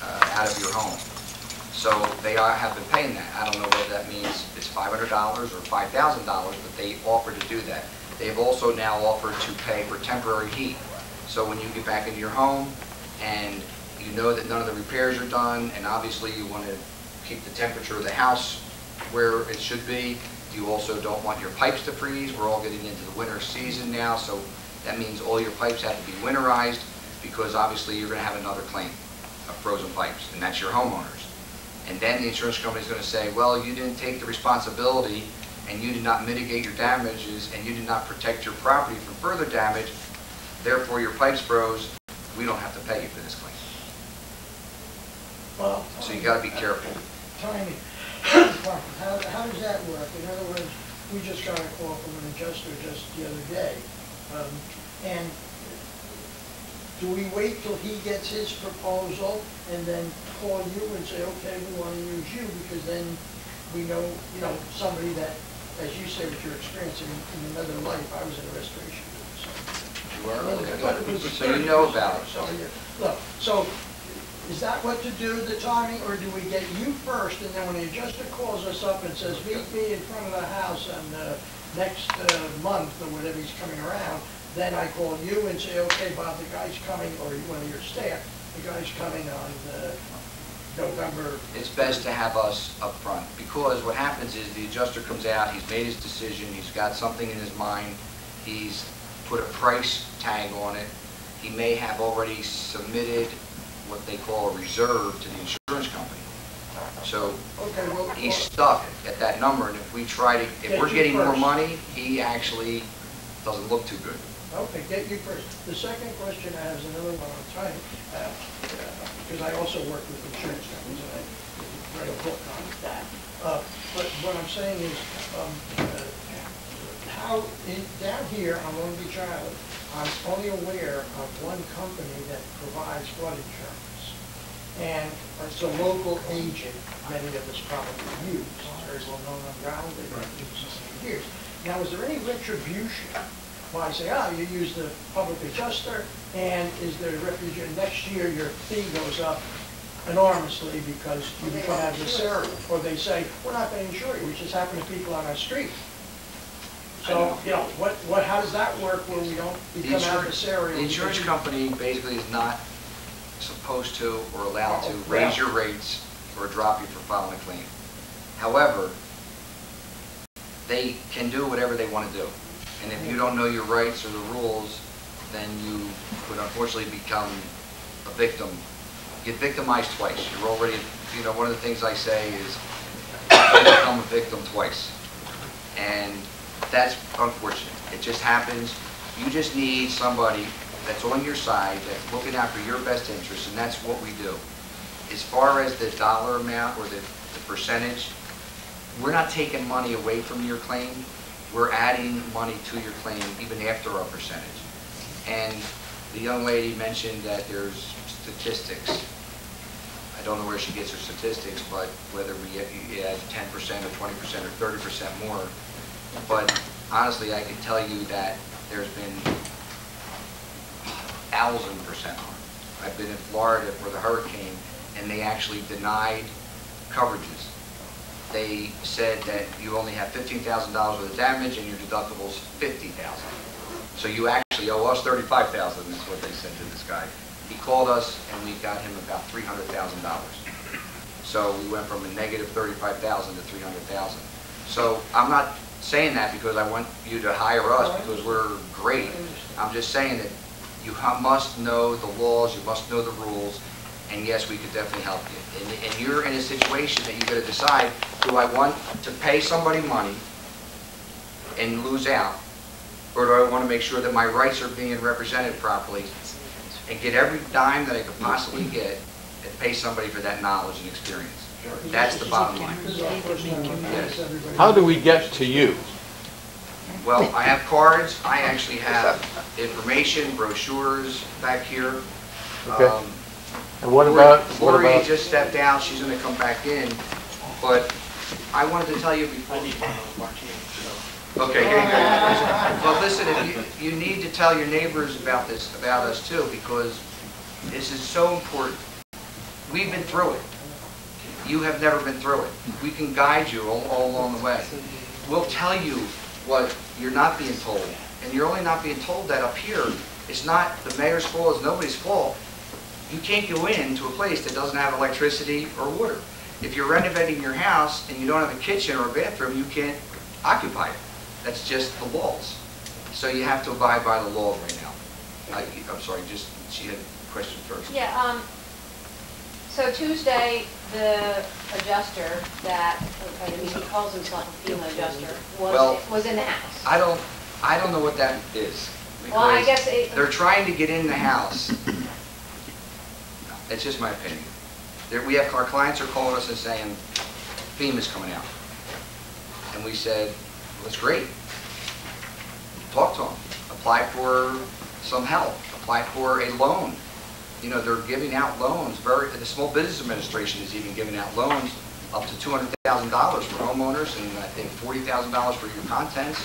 out of your home. So they have been paying that. I don't know whether that means it's $500 or $5,000, but they offer to do that. They've also now offered to pay for temporary heat. So when you get back into your home and you know that none of the repairs are done, and obviously you want to keep the temperature of the house where it should be. You also don't want your pipes to freeze. We're all getting into the winter season now, so that means all your pipes have to be winterized, because obviously you're going to have another claim of frozen pipes, and that's your homeowners. And then the insurance company is going to say, well, you didn't take the responsibility, and you did not mitigate your damages, and you did not protect your property from further damage, therefore your pipes froze, we don't have to pay you for this claim. Well, So you got to be careful. Tiny, how does that work? In other words, we just got a call from an adjuster just the other day. And do we wait till he gets his proposal and then call you and say, okay, we want to use you, because then we know, somebody that, as you say, with your experience in another life, I was in a restoration business. So you know about it. Look, so is that what to do, the timing, or do we get you first, and then when the adjuster calls us up and says, meet me in front of the house on next month, or whatever he's coming around, then I call you and say, okay, Bob, the guy's coming, or one of your staff, the guy's coming on November. It's best to have us up front, because what happens is the adjuster comes out, he's made his decision, he's got something in his mind, he's put a price tag on it, he may have already submitted what they call a reserve to the insurance company. So he's stuck at that number, and if we try to, if we're getting more money, he actually doesn't look too good. Okay, get you first. The second question I have is another one on timing, because I also work with insurance companies, and I write a book on that. But what I'm saying is, down here on Long Beach Island, I'm only aware of one company that provides flood insurance. And it's a local agent, many of us probably use. It's very well known on ground, they've been using it for years. Now, is there any retribution? Well, I say, you use the public adjuster, and is there retribution? Next year, your fee goes up enormously because you become adversarial. Or they say, we're not going to insure you, which has happened to people on our street. So, how does that work where we don't become adversarial? The insurance company basically is not supposed to or allowed to raise your rates or drop you for filing a claim. However, they can do whatever they want to do. And if you don't know your rights or the rules, then you would unfortunately become a victim. You get victimized twice. You're already, one of the things I say is you become a victim twice. And that's unfortunate. It just happens. You just need somebody that's on your side, that's looking out for your best interests, and that's what we do. As far as the dollar amount or the percentage, we're not taking money away from your claim. We're adding money to your claim even after our percentage. And the young lady mentioned that there's statistics. I don't know where she gets her statistics, but whether we add 10% or 20% or 30% more. But honestly, I can tell you that there's been 1,000% more. I've been in Florida for the hurricane, and they actually denied coverages. They said that you only have $15,000 worth of damage and your deductible's $50,000. So you actually owe us $35,000 is what they said to this guy. He called us and we got him about $300,000. So we went from a negative $35,000 to $300,000. So I'm not saying that because I want you to hire us because we're great. I'm just saying that you must know the laws, you must know the rules, and yes, we could definitely help you. And you're in a situation that you got to decide, do I want to pay somebody money and lose out, or do I want to make sure that my rights are being represented properly and get every dime that I could possibly get and pay somebody for that knowledge and experience? That's the bottom line. Yes. How do we get to you? Well, I have cards. I actually have information, brochures back here. Okay. And what about... Lori just stepped out. She's going to come back in. But I wanted to tell you before... Okay, here you go. But listen, if you need to tell your neighbors about this, about us too, because this is so important. We've been through it. You have never been through it. We can guide you all along the way. We'll tell you what you're not being told. And you're only not being told that up here. It's not the mayor's fault, it's nobody's fault. you can't go into a place that doesn't have electricity or water. If you're renovating your house and you don't have a kitchen or a bathroom, you can't occupy it. That's just the laws. So you have to abide by the law right now. I'm sorry, just, she had a question first. Yeah, so Tuesday, the adjuster that, I mean, he calls himself a FEMA adjuster, was in the house. I don't know what that is. Well, I because guess they're trying to get in the house. It's just my opinion. We have, our clients are calling us and saying, FEMA's coming out. And we said, well, that's great. Talk to them. Apply for some help. Apply for a loan. You know, they're giving out loans. The Small Business Administration is even giving out loans up to $200,000 for homeowners and I think $40,000 for your contents.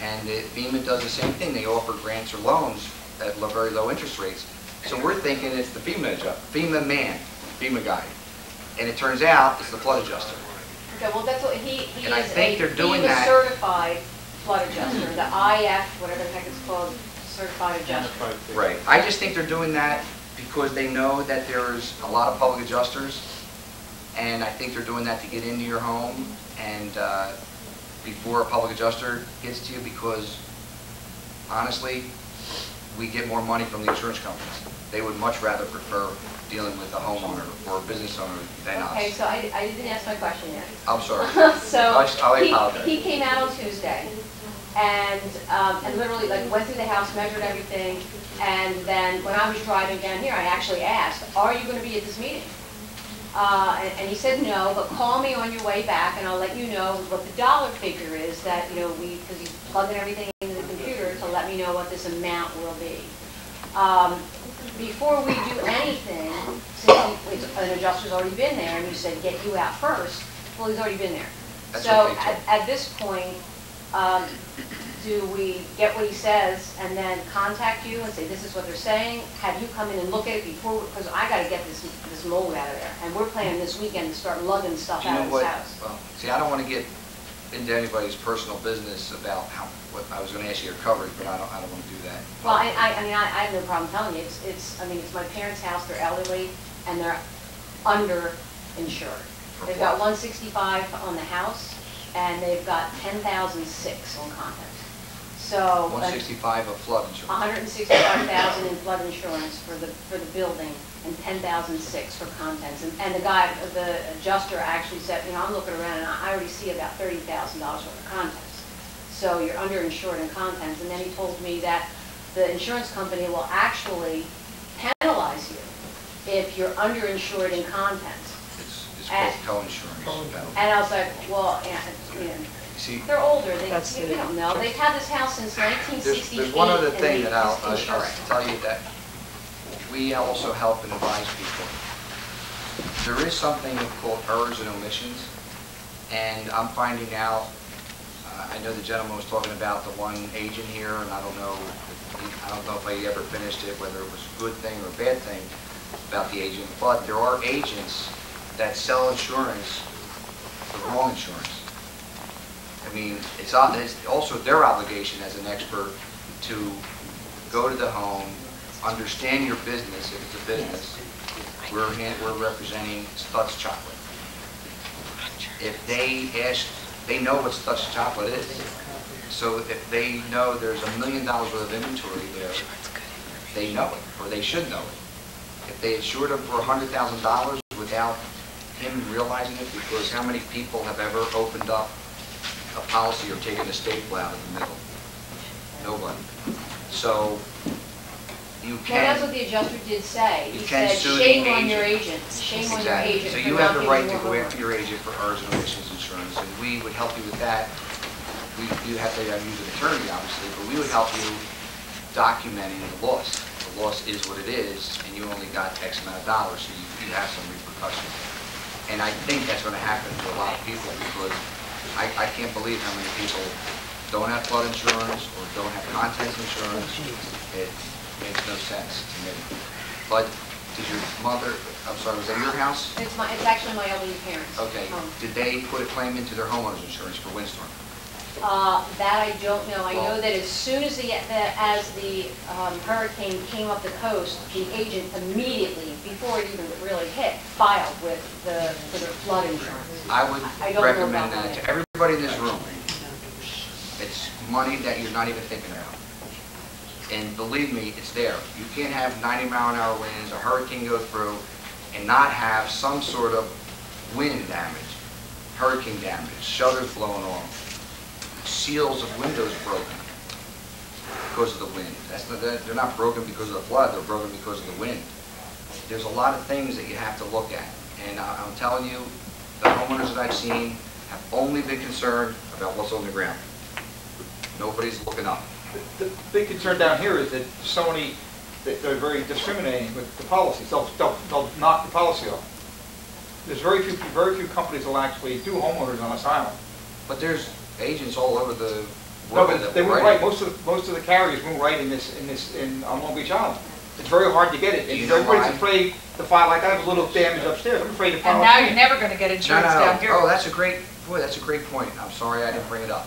And FEMA does the same thing. They offer grants or loans at very low interest rates. So we're thinking it's the FEMA man, FEMA guy. And it turns out it's the flood adjuster. Okay, well, that's what he And I is think a they're doing FEMA that. certified flood adjuster, the IF, whatever the heck it's called, certified adjuster. Right. I just think they're doing that because they know that there's a lot of public adjusters, and I think they're doing that to get into your home and before a public adjuster gets to you, because honestly, we get more money from the insurance companies. They would much rather prefer dealing with a homeowner or a business owner than us. Okay, so I didn't ask my question yet. I'm sorry. So I apologize. he came out on Tuesday and literally like went through the house, measured everything, and then when I was driving down here, I actually asked, are you going to be at this meeting? And he said no, but call me on your way back and I'll let you know what the dollar figure is that, you know, because he's plugging everything into the computer to let me know what this amount will be. Before we do anything, since an adjuster's already been there and you said get you out first, well, he's already been there. That's so what they told. at this point, do we get what he says and then contact you and say this is what they're saying? Have you come in and look at it before? Because I got to get this mold out of there, and we're planning this weekend to start lugging stuff out of his house. Well, see, I don't want to get into anybody's personal business about what I was going to ask you your coverage, but I don't want to do that. Well, I mean, I have no problem telling you. It's my parents' house. They're elderly and they're underinsured. They've got 165 on the house and they've got 10,006 on contents. So 165 of flood insurance. 165,000 in flood insurance for the building and 10,006 for contents. And the guy, the adjuster actually said, you know, I'm looking around and I already see about $30,000 worth of contents. So you're underinsured in contents. And then he told me that the insurance company will actually penalize you if you're underinsured in contents. It's called co-insurance. And I was like, well, yeah, you know, see, they're older. They don't know. They've had this house since 1968. There's one other thing that I'll insure it. tell you, that we also help and advise people. There is something called errors and omissions, and I'm finding out, I know the gentleman was talking about the one agent here, and I don't know if he ever finished it, whether it was a good thing or a bad thing about the agent, but there are agents that sell insurance, the wrong insurance. I mean, it's also their obligation as an expert to go to the home, understand your business, if it's a business. We're representing Stutz Chocolate. If they know what Stutz Chocolate is. So if they know there's $1 million worth of inventory there, they know it, or they should know it. If they insured him for $100,000 without him realizing it, because how many people have ever opened up a policy or taken a staple out of the middle? Nobody. So you can. Well, that's what the adjuster did say. He can said, sue the shame on agent. your agent. Shame on your agent. So for you not have the giving right you to a go homeowner. after your agent for errors and omissions insurance, and we would help you with that. You have to use an attorney, obviously, but we would help you documenting the loss. The loss is what it is, and you only got X amount of dollars, so you have some repercussions. And I think that's going to happen to a lot of people, because I can't believe how many people don't have flood insurance or don't have contents insurance. It makes no sense to me. But did your mother, I'm sorry, was that your house? It's actually my elderly parents. Okay. Did they put a claim into their homeowner's insurance for windstorm? That I don't know. I know that as soon as the hurricane came up the coast, the agent immediately, before it even really hit, filed for the flood insurance. I would I don't know recommend about that that. to everybody in this room. It's money that you're not even thinking about. And believe me, it's there. You can't have 90-mile-an-hour winds, a hurricane go through, and not have some sort of wind damage, hurricane damage, shutters blown off, seals of windows broken because of the wind. They're not broken because of the flood, they're broken because of the wind. There's a lot of things that you have to look at. And I'm telling you, the homeowners that I've seen have only been concerned about what's on the ground. Nobody's looking up. The big concern down here is that so many, they're very discriminating with the policies. They'll knock the policy off. There's very few companies that will actually do homeowners on this island. But there's agents all over the No, world but that they will won't write write. it. Most of the carriers won't write on Long Beach Island. It's very hard to get it. Do you know Everybody's why? afraid to file. Like I have a little damage upstairs. I'm afraid to file. And now you're never going to get No, insurance no, down here. oh, that's a great point. I'm sorry I didn't bring it up.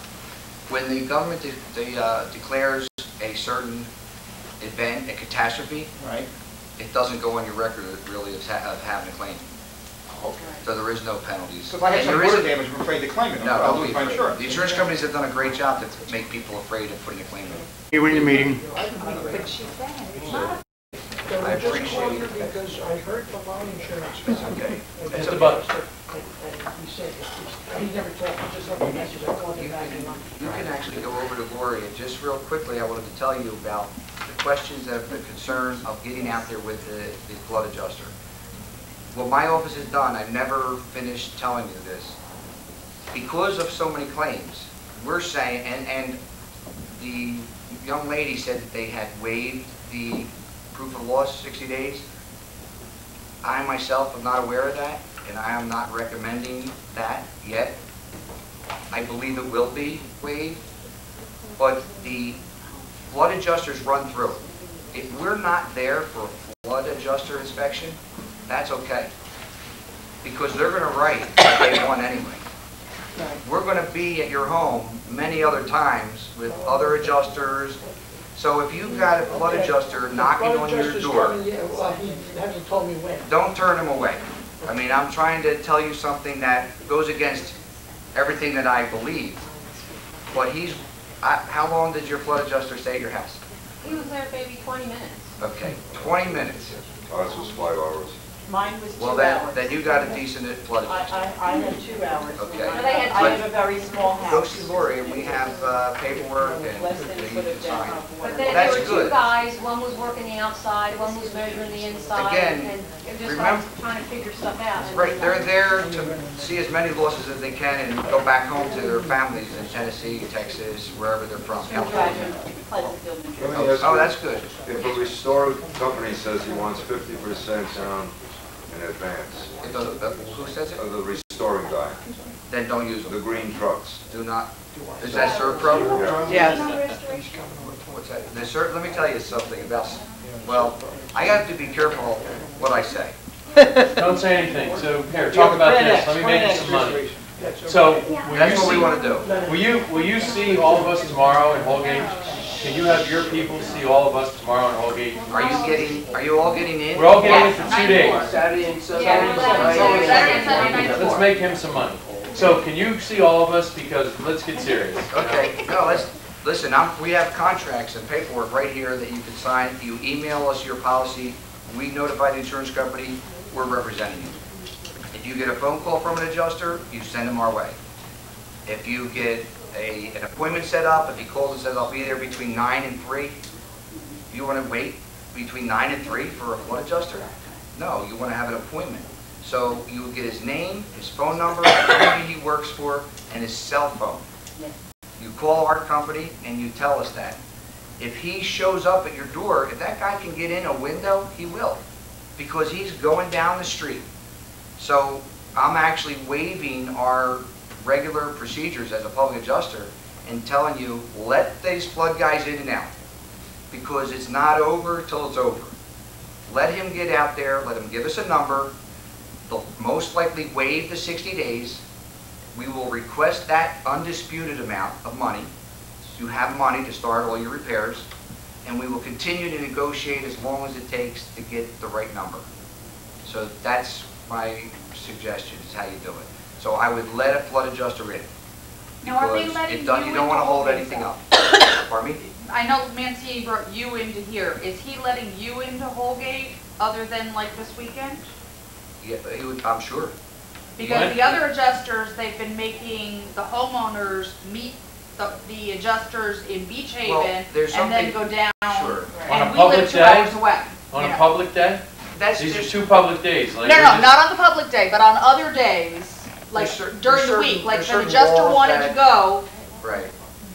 When the government declares a certain event, a catastrophe, Right. it doesn't go on your record really of having a claim. Okay. So there is no penalties. So if I have And some there water isn't- damage, I'm afraid to claim it. No, I'll don't lose be my afraid. insurance. The insurance companies have done a great job to make people afraid of putting a claim in. You in the meeting. But she said it's not. I appreciate it. Because I heard from our insurance. It's okay. It's okay. about, he said, he never talked, he just left a message, I called him back. You can actually go over to Gloria. Just real quickly, I wanted to tell you about the questions that the concern of getting out there with the flood adjuster. What my office has done, I've never finished telling you this, because of so many claims, we're saying, and the young lady said that they had waived the proof of loss 60 days. I myself am not aware of that, and I am not recommending that yet. I believe it will be waived, but the flood adjusters run through. If we're not there for a flood adjuster inspection, that's okay, because they're going to write what they want anyway. We're going to be at your home many other times with other adjusters. So if you've got a flood adjuster knocking on your door, He hasn't told me when. don't turn him away. I mean, I'm trying to tell you something that goes against everything that I believe. But how long did your flood adjuster stay at your house? He was there maybe 20 minutes. Okay, 20 minutes. Ours was 5 hours. Mine was 2 Well, hours. then you got a decent flood adjuster. I had 2 hours. Okay. No, they had I have a very small Go house. see Lori, and we have paperwork and Less than that you sort can of sign. But Well, there that's were two good. guys, one was working the outside, one was measuring the inside, Again, and just remember- trying to figure stuff out. And Right, they're there to see as many losses as they can and go back home to their families in Tennessee, Texas, wherever they're from, California. Let me ask Oh, you, that's good. If a restore company says he wants 50% down in advance, Who says it? of the restoring guy, Then don't use them. the green trucks, Do not. Is that CertPro? Yeah. What's that? Let me tell you something about, well, I have to be careful what I say. Don't say anything. So here, talk about this. Let me make you some money. So That's what we want to do. Will you see all of us tomorrow in Holgate? Can you have your people see all of us tomorrow in Holgate? Are you all getting in? We're all getting in for 2 days. Saturday and Let's make him some money. So can you see all of us? Because let's get serious. Okay, no, listen, we have contracts and paperwork right here that you can sign. You email us your policy, we notify the insurance company, we're representing you. If you get a phone call from an adjuster, you send them our way. If you get an appointment set up, if he calls and says, I'll be there between 9 and 3, you want to wait between 9 and 3 for a flood adjuster? No, you want to have an appointment. So you will get his name, his phone number, the company he works for, and his cell phone. You call our company and you tell us that. If he shows up at your door, if that guy can get in a window, he will, because he's going down the street. So I'm actually waiving our regular procedures as a public adjuster and telling you, let these flood guys in and out, because it's not over till it's over. Let him get out there, let him give us a number. They'll most likely waive the 60 days. we will request that undisputed amount of money. You have money to start all your repairs, and we will continue to negotiate as long as it takes to get the right number. So that's my suggestion, is how you do it. So I would let a flood adjuster in. Now, are they because letting you don't want to hold anything up. Pardon me? I know Mancini brought you into here. Is he letting you into Holgate other than like this weekend? Yeah, I'm sure. Because the other adjusters, they've been making the homeowners meet the adjusters in Beach Haven and then go down. Sure. And we live 2 hours away. On a public day? These are 2 public days. No, not on the public day, but on other days, like during the week. Like if an adjuster wanted to go, right.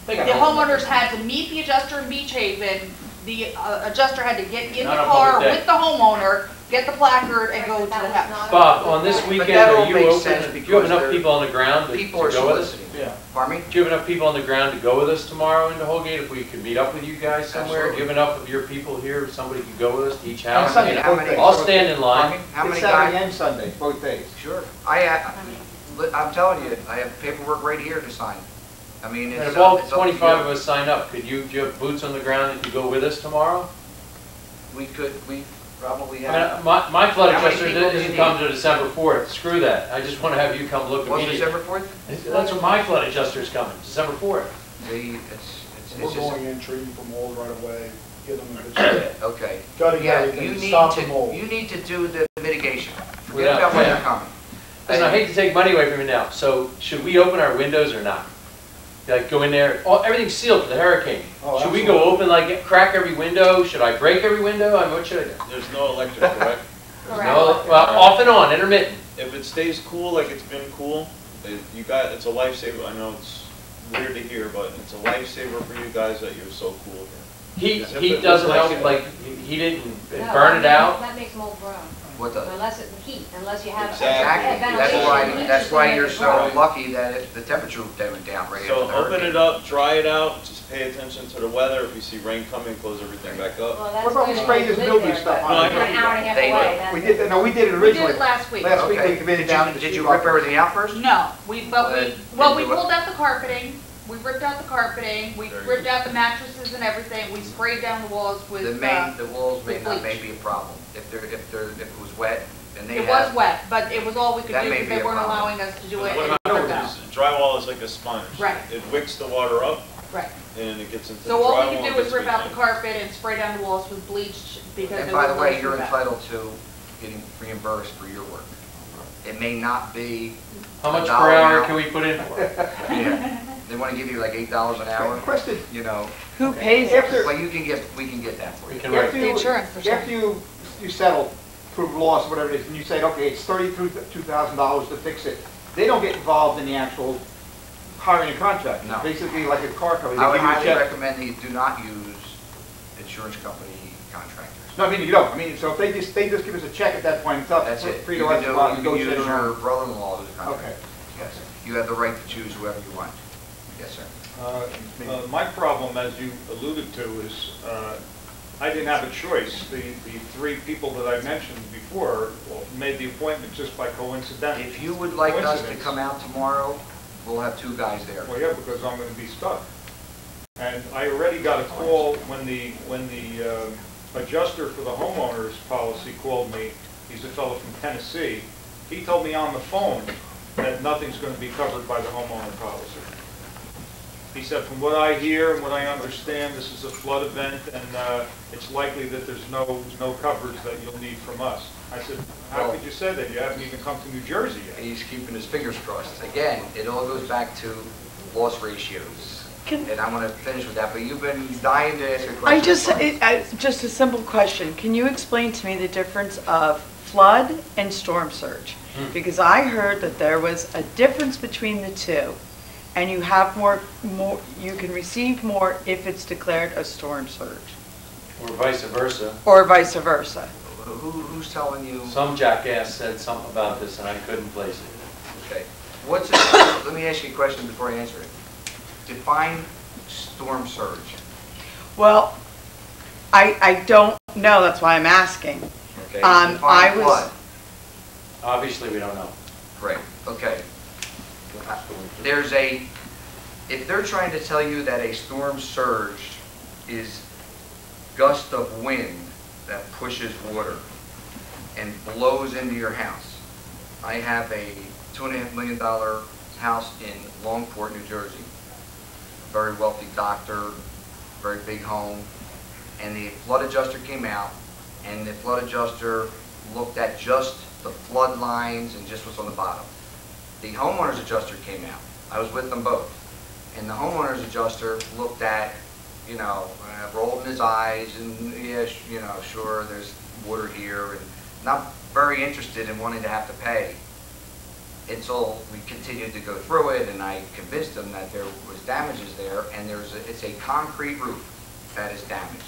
The homeowners had to meet the adjuster in Beach Haven. The adjuster had to get in the Not on car public day. with the homeowner, get the placard, and go to the house. Bob, on this weekend, are you open? Do you have enough people on the ground to People are go with us? soliciting. Yeah. Pardon me? Do you have enough people on the ground to go with us tomorrow into Holgate? If we could meet up with you guys somewhere? Do you have enough of your people here, somebody could go with us to each house? Sunday, I'll stand in line. How many Saturday guys? and Sunday, both days. Sure. I'm telling you, I have paperwork right here to sign. I mean, And it's if all it's up to 25 you. of us sign up, do you have boots on the ground that you go with us tomorrow? We probably I have. mean, my flood How many adjuster people do you doesn't need? come to December 4th. Screw that. I just want to have you come look What's immediately. December 4th? That's when my flood adjuster's coming, December 4th. See, We're just. going in, treating for mold right away, get them in good shape. Okay. Gutting Yeah, everything, stop the mold. you need to do the mitigation. Forget Without- about when yeah. they're coming. Listen, I hate to take money away from you now, so should we open our windows or not? Like go in there, everything's sealed for the hurricane. Oh, Should we go open, like crack every window? Should I break every window? I mean, what should I do? There's no electric, correct? No, well, off and on, intermittent. If it stays cool like it's been cool, it's a lifesaver. I know it's weird to hear, but it's a lifesaver for you guys that you're so cool here. Heat doesn't help, like, he didn't burn it out. That makes mold grow. What does? Unless it's heat, unless you have. Exactly. That's why you're so lucky that the temperature went down right after So the open hurricane. it up, dry it out, just pay attention to the weather. If you see rain coming, close everything back up. What about we spray this mildew stuff on it? An hour and a half away. We did it originally. We did it last week. Last week we Okay. committed down to. Did you rip everything out first? No, we Didn't pulled do out the carpeting, we ripped out the carpeting, we ripped out the mattresses and everything, we sprayed down the walls with, The walls may with not bleach. be a problem. If it was wet and they It have. was wet, but it was all we could That do may because be they a weren't problem. allowing us to do it. What in happens the is drywall is like a sponge. Right. It wicks the water up. Right. And it gets into the So drywall. all we could do and was gets rip out the weakened. carpet and spray down the walls with bleach because And it by the wasn't way, letting you're us do that. entitled to getting reimbursed for your work. It may not be. How much $1 per an hour can we put in for? Yeah. They want to give you like $8 an hour. Question. You know. Who pays it? Well, we can get that for you. After you settle, prove loss, whatever it is, and you say, okay, it's $32,000 to fix it, they don't get involved in the actual hiring a contractor. No. Basically like a car company. I They would give you a highly check. recommend that you do not use insurance company contractors. No, I mean, you don't. I mean, so if they just give us a check at that point, it's up That's it. free You to can us to go out and you can negotiate use around. your brother-in-law as a contractor. Okay. Yes. You have the right to choose whoever you want. Yes, sir. My problem, as you alluded to, is I didn't have a choice. The 3 people that I mentioned before made the appointment just by coincidence. If you would like us to come out tomorrow, we'll have 2 guys there. Well, yeah, because I'm going to be stuck. And I already got a call when the adjuster for the homeowners policy called me. He's a fellow from Tennessee. He told me on the phone that nothing's going to be covered by the homeowner policy. He said, from what I hear and what I understand, this is a flood event, and it's likely that there's no coverage that you'll need from us. I said, how could you say that? You haven't even come to New Jersey yet. He's keeping his fingers crossed. Again, it all goes back to loss ratios. And I want to finish with that, but you've been dying to ask a question. Just a simple question. Can you explain to me the difference of flood and storm surge? Because I heard that there was a difference between the two, and you have more, you can receive more if it's declared a storm surge. Or vice versa. Or vice versa. Who's telling you? Some jackass said something about this and I couldn't place it. Okay. Let me ask you a question before I answer it. Define storm surge. Well, I don't know, that's why I'm asking. Okay. I was. Flood. Obviously, we don't know. Great. Okay. if they're trying to tell you that a storm surge is gust of wind that pushes water and blows into your house. I have a $2.5 million house in Longport, New Jersey. Very wealthy doctor, very big home. And the flood adjuster came out, and the flood adjuster looked at just the flood lines and just what's on the bottom. The homeowners adjuster came out. I was with them both. And the homeowners adjuster looked at, you know, rolled his eyes and, yeah, you know, sure, there's water here, and not very interested in wanting to have to pay until we continued to go through it, and I convinced them that there was damages there, and it's a concrete roof that is damaged.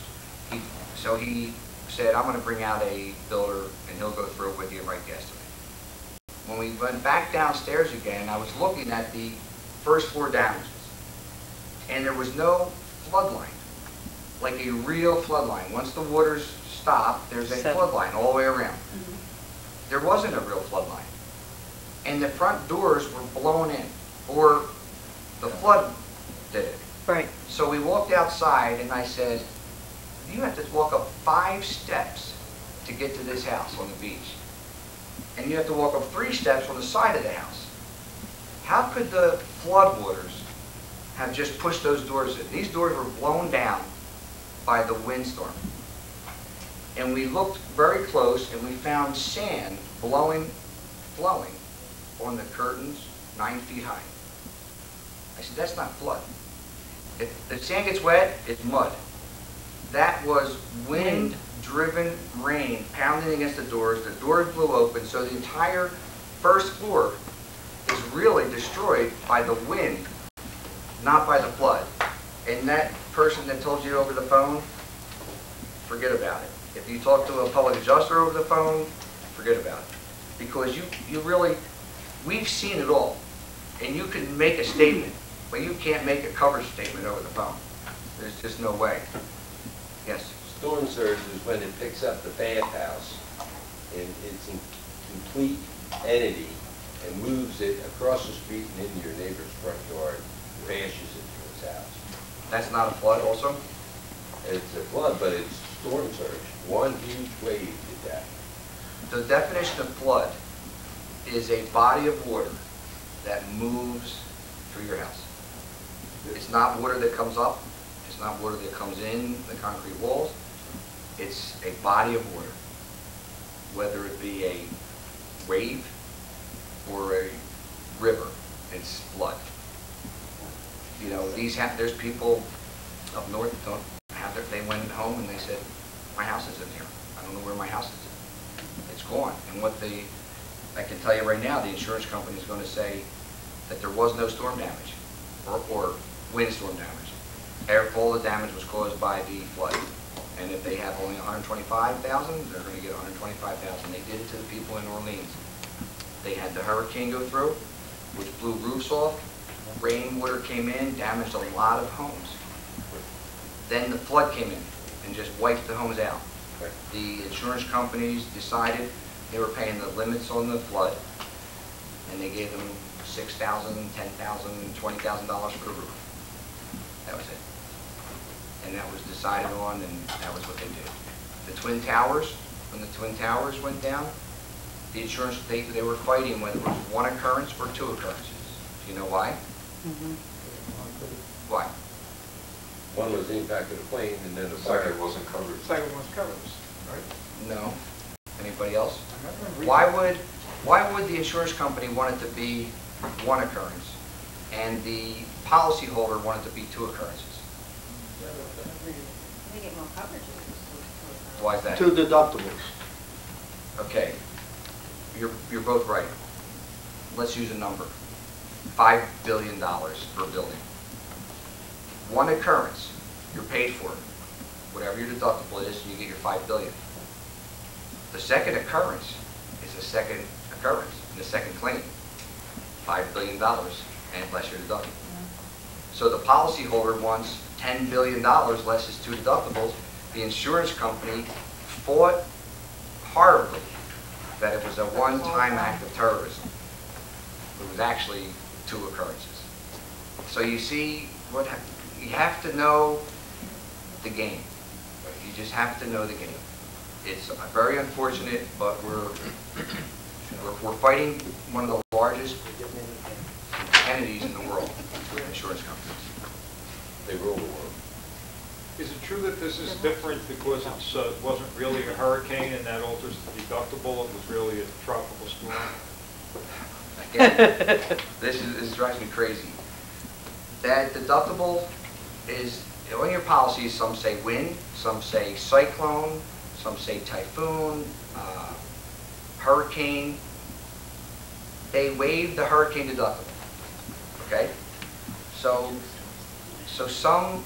So he said, I'm going to bring out a builder, and he'll go through it with you and write the estimate. When we went back downstairs again, I was looking at the first floor damages, and there was no flood line, like a real flood line. Once the waters stop, there's a flood line all the way around. There wasn't a real flood line. And the front doors were blown in, or the flood did it. Right. So we walked outside, and I said, you have to walk up 5 steps to get to this house on the beach. And you have to walk up 3 steps on the side of the house. How could the flood waters have just pushed those doors in? These doors were blown down by the windstorm. And we looked very close, and we found sand flowing on the curtains 9 feet high. I said, that's not flood. If the sand gets wet, it's mud. That was wind-driven rain pounding against the doors. The doors blew open, so the entire first floor is really destroyed by the wind, not by the flood. And that person that told you over the phone, forget about it. If you talk to a public adjuster over the phone, forget about it. Because you really, we've seen it all. And you can make a statement, but you can't make a cover statement over the phone. There's just no way. Yes? Storm surge is when it picks up the bathhouse in its complete entity and moves it across the street and into your neighbor's front yard, crashes into his house. That's not a flood also? It's a flood, but it's storm surge. One huge wave did that. The definition of flood is a body of water that moves through your house. It's not water that comes up. It's not water that comes in the concrete walls. It's a body of water, whether it be a wave or a river. It's flood. You know, there's people up north that don't have they went home and they said, my house is in here. I don't know where my house is. It's gone. And I can tell you right now, the insurance company is going to say that there was no storm damage or windstorm damage. All the damage was caused by the flood. And if they have only $125,000, they're going to get $125,000. They did it to the people in Orleans. They had the hurricane go through, which blew roofs off. Rainwater came in, damaged a lot of homes. Then the flood came in and just wiped the homes out. The insurance companies decided they were paying the limits on the flood, and they gave them $6,000, $10,000, $20,000 for the roof. That was it. And that was decided on, and that was what they did. The Twin Towers, when the Twin Towers went down, the insurance, they were fighting whether it was one occurrence or 2 occurrences. Do you know why? Why? One was the impact of the plane, and then the second wasn't covered. The second one's covered, right? No. Anybody else? Why would the insurance company want it to be 1 occurrence and the policyholder want it to be 2 occurrences? They get more coverage. Why is that? 2 deductibles. Okay. You're both right. Let's use a number. $5 billion for a building. 1 occurrence, you're paid for it. Whatever your deductible is, you get your $5 billion. The second occurrence is a second occurrence, and the second claim. $5 billion, and less your deductible. So the policyholder wants $10 billion less his 2 deductibles. The insurance company fought horribly that it was a one-time act of terrorism. It was actually two occurrences. So you see, you have to know the game. You just have to know the game. It's very unfortunate, but we're fighting one of the largest entities in the world, insurance companies. They rule the world. Is it true that this is different because it wasn't really a hurricane and that alters the deductible? It was really a tropical storm? Again, this drives me crazy. That deductible is, on your policies, some say wind, some say cyclone, some say typhoon, hurricane. They waive the hurricane deductible, okay? So some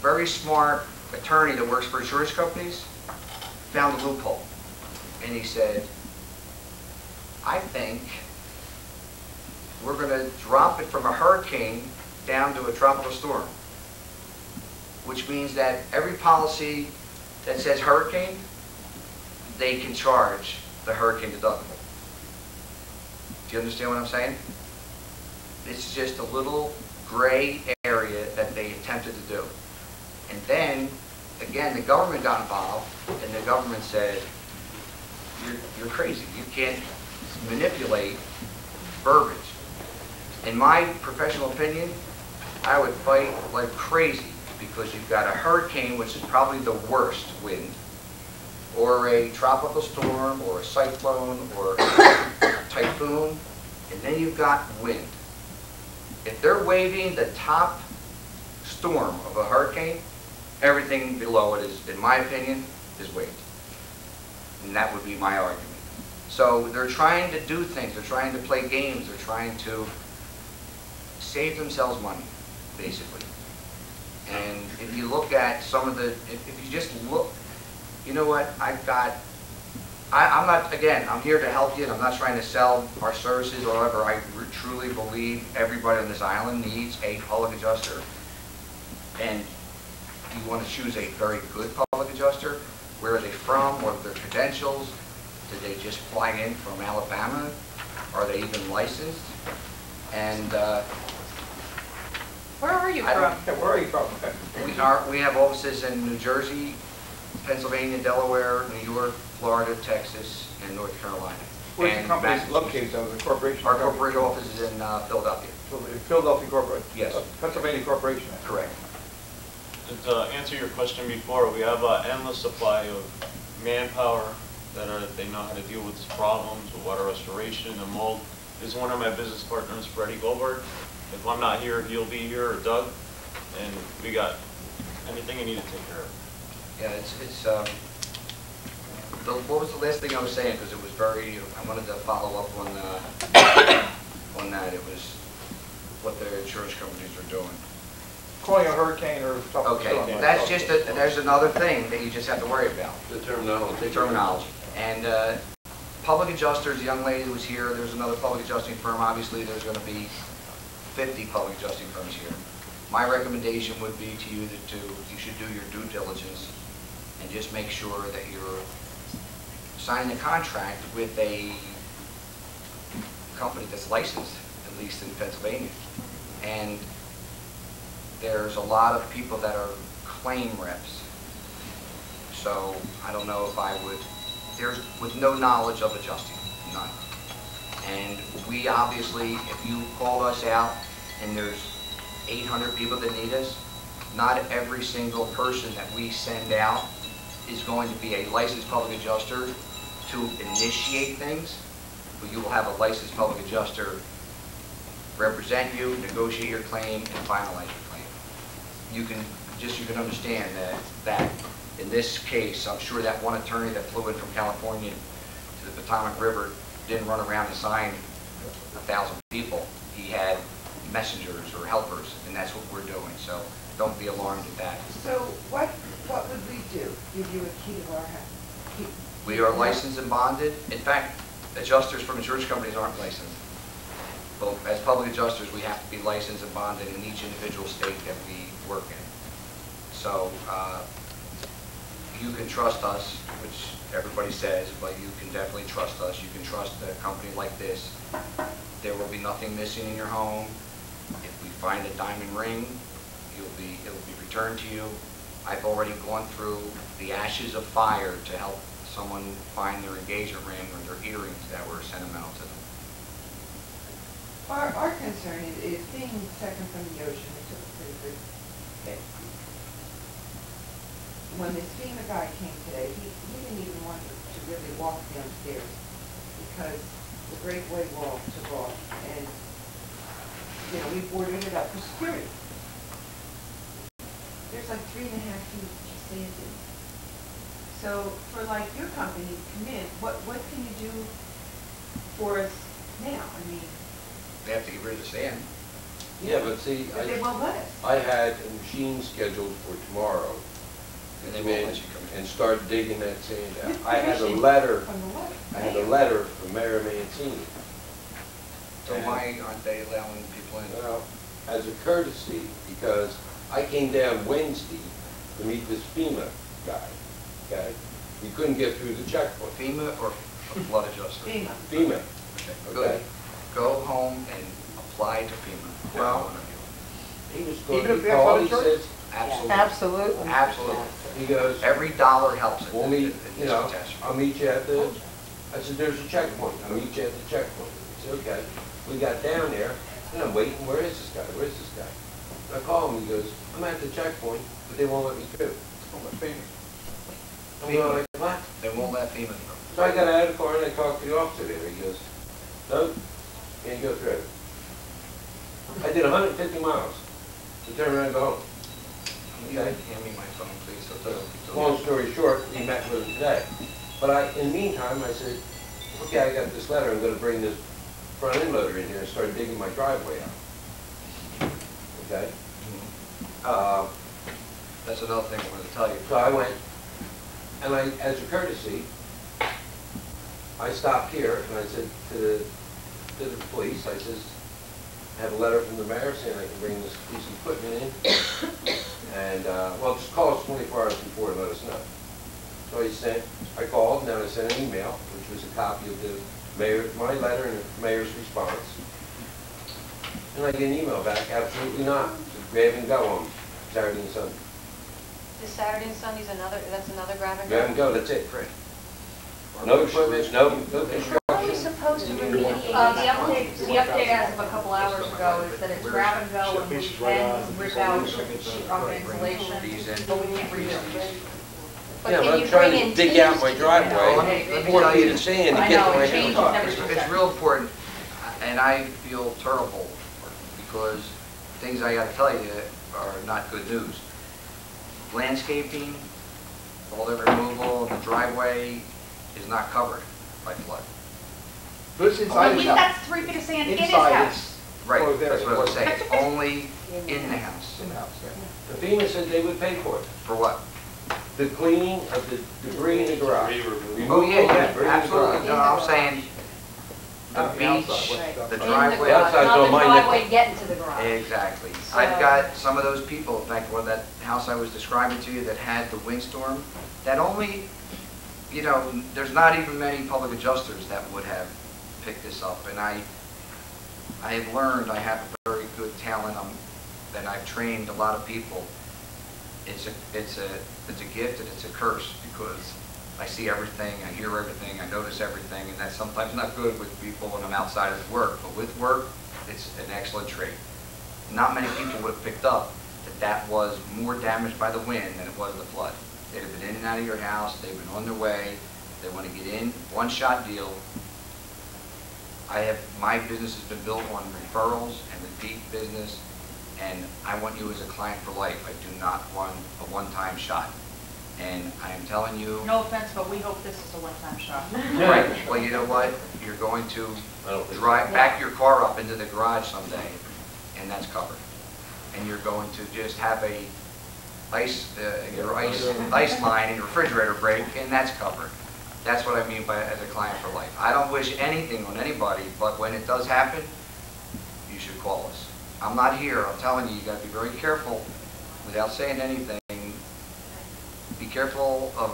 very smart attorney that works for insurance companies found a loophole. And he said, I think we're going to drop it from a hurricane down to a tropical storm, which means that every policy that says hurricane, they can charge the hurricane deductible. Do you understand what I'm saying? It's just a little gray area that they attempted to do. And then, again, the government got involved, and the government said, you're crazy. You can't manipulate verbiage. In my professional opinion, I would fight like crazy because you've got a hurricane, which is probably the worst wind, or a tropical storm, or a cyclone, or a typhoon, and then you've got wind. If they're waiving the top storm of a hurricane, everything below it is, in my opinion, is waived. And that would be my argument. So they're trying to do things, they're trying to play games, they're trying to save themselves money, basically. And if you look at some of the, if you just look, you know what, I'm not, again, I'm here to help you, and I'm not trying to sell our services or whatever. I truly believe everybody on this island needs a public adjuster. And you want to choose a very good public adjuster. Where are they from? What are their credentials? Did they just fly in from Alabama? Are they even licensed? And Where are you from? Where are you from? We have offices in New Jersey, Pennsylvania, Delaware, New York, Florida, Texas, and North Carolina. Where's the company located, though, the corporation? Our corporate office is in Philadelphia. Philadelphia Corporation? Yes. Pennsylvania Corporation? Correct. To answer your question before, we have an endless supply of manpower they know how to deal with these problems, with water restoration and mold. This is one of my business partners, Freddie Goldberg. If I'm not here, he'll be here, or Doug, and we got anything you need to take care of. Yeah, what was the last thing I was saying? Because it was I wanted to follow up on that. It was what the insurance companies are doing. Calling a hurricane or tropical storm. Okay, that's just there's another thing that you just have to worry about. The terminology. The terminology. And public adjusters, the young lady who was here, there's another public adjusting firm. Obviously, there's going to be 50 public adjusting firms here. My recommendation would be to you that you should do your due diligence and just make sure that you're signing a contract with a company that's licensed, at least in Pennsylvania. And there's a lot of people that are claim reps. So I don't know if I would, with no knowledge of adjusting, none. And we obviously, if you call us out and there's 800 people that need us, not every single person that we send out is going to be a licensed public adjuster to initiate things, but you will have a licensed public adjuster represent you, negotiate your claim, and finalize your claim. You can understand that in this case, I'm sure that one attorney that flew in from California to the Potomac River didn't run around and sign 1,000 people. He had messengers or helpers, and that's what we're doing. So don't be alarmed at that. So what would we do? Give you a key to our house? We are licensed and bonded. In fact, adjusters from insurance companies aren't licensed. But as public adjusters, we have to be licensed and bonded in each individual state that we work in. So you can trust us, which everybody says, but you can definitely trust us. You can trust a company like this there will be nothing missing in your home. If we find a diamond ring, it will be returned to you. I've already gone through the ashes of fire to help someone find their engagement ring or their earrings that were sentimental to them. Our concern is being second from the ocean, we took a pretty good hit. When this FEMA guy came today, he didn't even want to really walk downstairs because the Great Way Wall took off and, you know, we boarded it up for security. There's like 3.5 feet just standing. So for like your company to come in, what can you do for us now? I mean, They have to get rid of the sand. Yeah, but see, but they won't let us. I had a machine scheduled for tomorrow. And they to won't come in let you come in. and start digging that sand out. With I had a permission letter, from the letter. I had a letter from Mayor Mancini. So why aren't they allowing people in? Well, as a courtesy, because I came down Wednesday to meet this FEMA guy, okay? We couldn't get through the checkpoint. FEMA or a flood adjuster? FEMA. FEMA, Good. okay? Go home and apply to FEMA. Well, he was going Even if to they have call, flood he insurance? says, Absolutely. Absolutely. Absolutely. he goes, Every dollar helps it. we'll in meet, this you know, catastrophe. I'll meet you at the, I said, there's a checkpoint, I'll meet you at the checkpoint. He said, okay. We got down there, and I'm waiting, where is this guy, where's this guy? I call him, he goes, I'm at the checkpoint, but they won't let me through. Oh, my FEMA. I'm going like, what? They won't let FEMA through. So I got out of the car and I talked to the officer there, he goes, no, can't go through. I did 150 miles to turn around and go home. Okay? Hand me my phone, please. So it doesn't- Long story short, we met with him today. But in the meantime, I said, okay, I got this letter, I'm gonna bring this front end loader in here and start digging my driveway out. Okay? That's another thing I wanted to tell you. So I went, and as a courtesy, I stopped here and I said to the police, I says, I have a letter from the mayor saying I can bring this piece of equipment in. And, well, just call us 24 hours before and let us know. So I called, and then I sent an email, which was a copy of the my letter and the mayor's response. And I get an email back, absolutely not. Grab and go on Saturday and Sunday. This Saturday and Sunday's that's another grab and go? Grab and go, that's it. No equipment, no construction. How are you supposed to remediate? The update as of a couple hours ago is that it's grab and go and we can rip out sheet rock insulation, but we can't rebuild it. But Yeah, can but you I'm trying bring to in dig teams out my to do driveway, that? Let me 4 tell feet you- of sand to I get know, to my it changed house. never It's real important, and I feel terrible because things I gotta tell you are not good news. Landscaping, all the removal, the driveway is not covered by flood. But it's Well, inside he's his house. got 3 feet of sand in his Inside house. it's Right, closed that's area. what I was saying, only in the house. In the house, yeah. The FEMA said they would pay for it. For what? The cleaning of the debris in the garage. Oh, yeah, yeah, Debris in the absolutely, garage. no, I'm saying the Not the beach, outside, the In the driveway. garage, outside's not all the mine. driveway getting to the garage. Exactly. So- I've got some of those people, in fact, well, that house I was describing to you that had the windstorm, that only, you know, there's not even many public adjusters that would have picked this up. And I have learned I have a very good talent, and I've trained a lot of people. It's a gift and it's a curse because I see everything, I hear everything, I notice everything, and that's sometimes not good with people when I'm outside of work. But with work, it's an excellent trait. Not many people would have picked up that was more damaged by the wind than it was the flood. They'd have been in and out of your house, they've been on their way, they want to get in, one-shot deal. My business has been built on referrals and repeat business, and I want you as a client for life. I do not want a one-time shot. And I am telling you, No offense, but we hope this is a one-time shot. right, well, you know what? You're going to back your car up into the garage someday, and that's covered. And you're going to just have your ice line in your refrigerator break, and that's covered. That's what I mean by as a client for life. I don't wish anything on anybody, but when it does happen, you should call us. I'm not here. I'm telling you, you got to be very careful. Without saying anything, be careful of